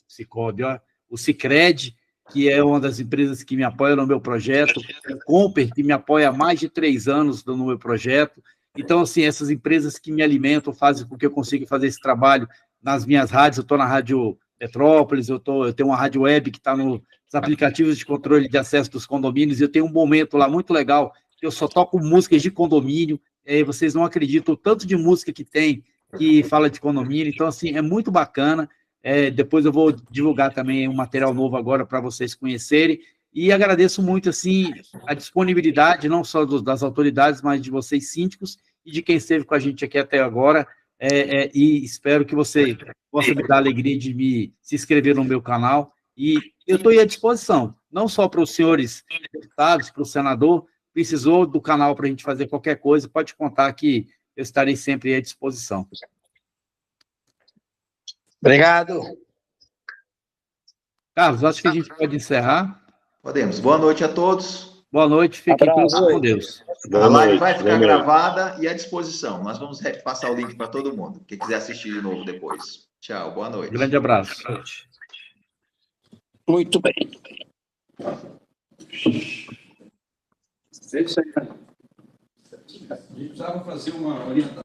Sicredi, que é uma das empresas que me apoia no meu projeto, o Comper, que me apoia há mais de 3 anos no meu projeto. Então, assim, essas empresas que me alimentam, fazem com que eu consiga fazer esse trabalho nas minhas rádios. Eu estou na Rádio Petrópolis, eu tenho uma rádio web que está nos aplicativos de controle de acesso dos condomínios, e eu tenho um momento lá muito legal, que eu só toco músicas de condomínio, vocês não acreditam o tanto de música que fala de condomínio. Então, assim, é muito bacana. Depois eu vou divulgar também um material novo agora para vocês conhecerem. E agradeço muito, assim, a disponibilidade, não só das autoridades, mas de vocês, síndicos, e de quem esteve com a gente aqui até agora. E espero que você possa me dar a alegria de se inscrever no meu canal. E eu estou à disposição, não só para os senhores deputados, para o senador. Precisou do canal para a gente fazer qualquer coisa, pode contar que eu estarei sempre à disposição. Obrigado. Carlos, acho que a gente pode encerrar. Podemos. Boa noite a todos. Boa noite, fiquem todos com Deus. A live vai ficar gravada e à disposição. Nós vamos passar o link para todo mundo, quem quiser assistir de novo depois. Tchau, boa noite. Grande abraço. Muito bem. É isso aí. A gente precisava fazer uma orientação.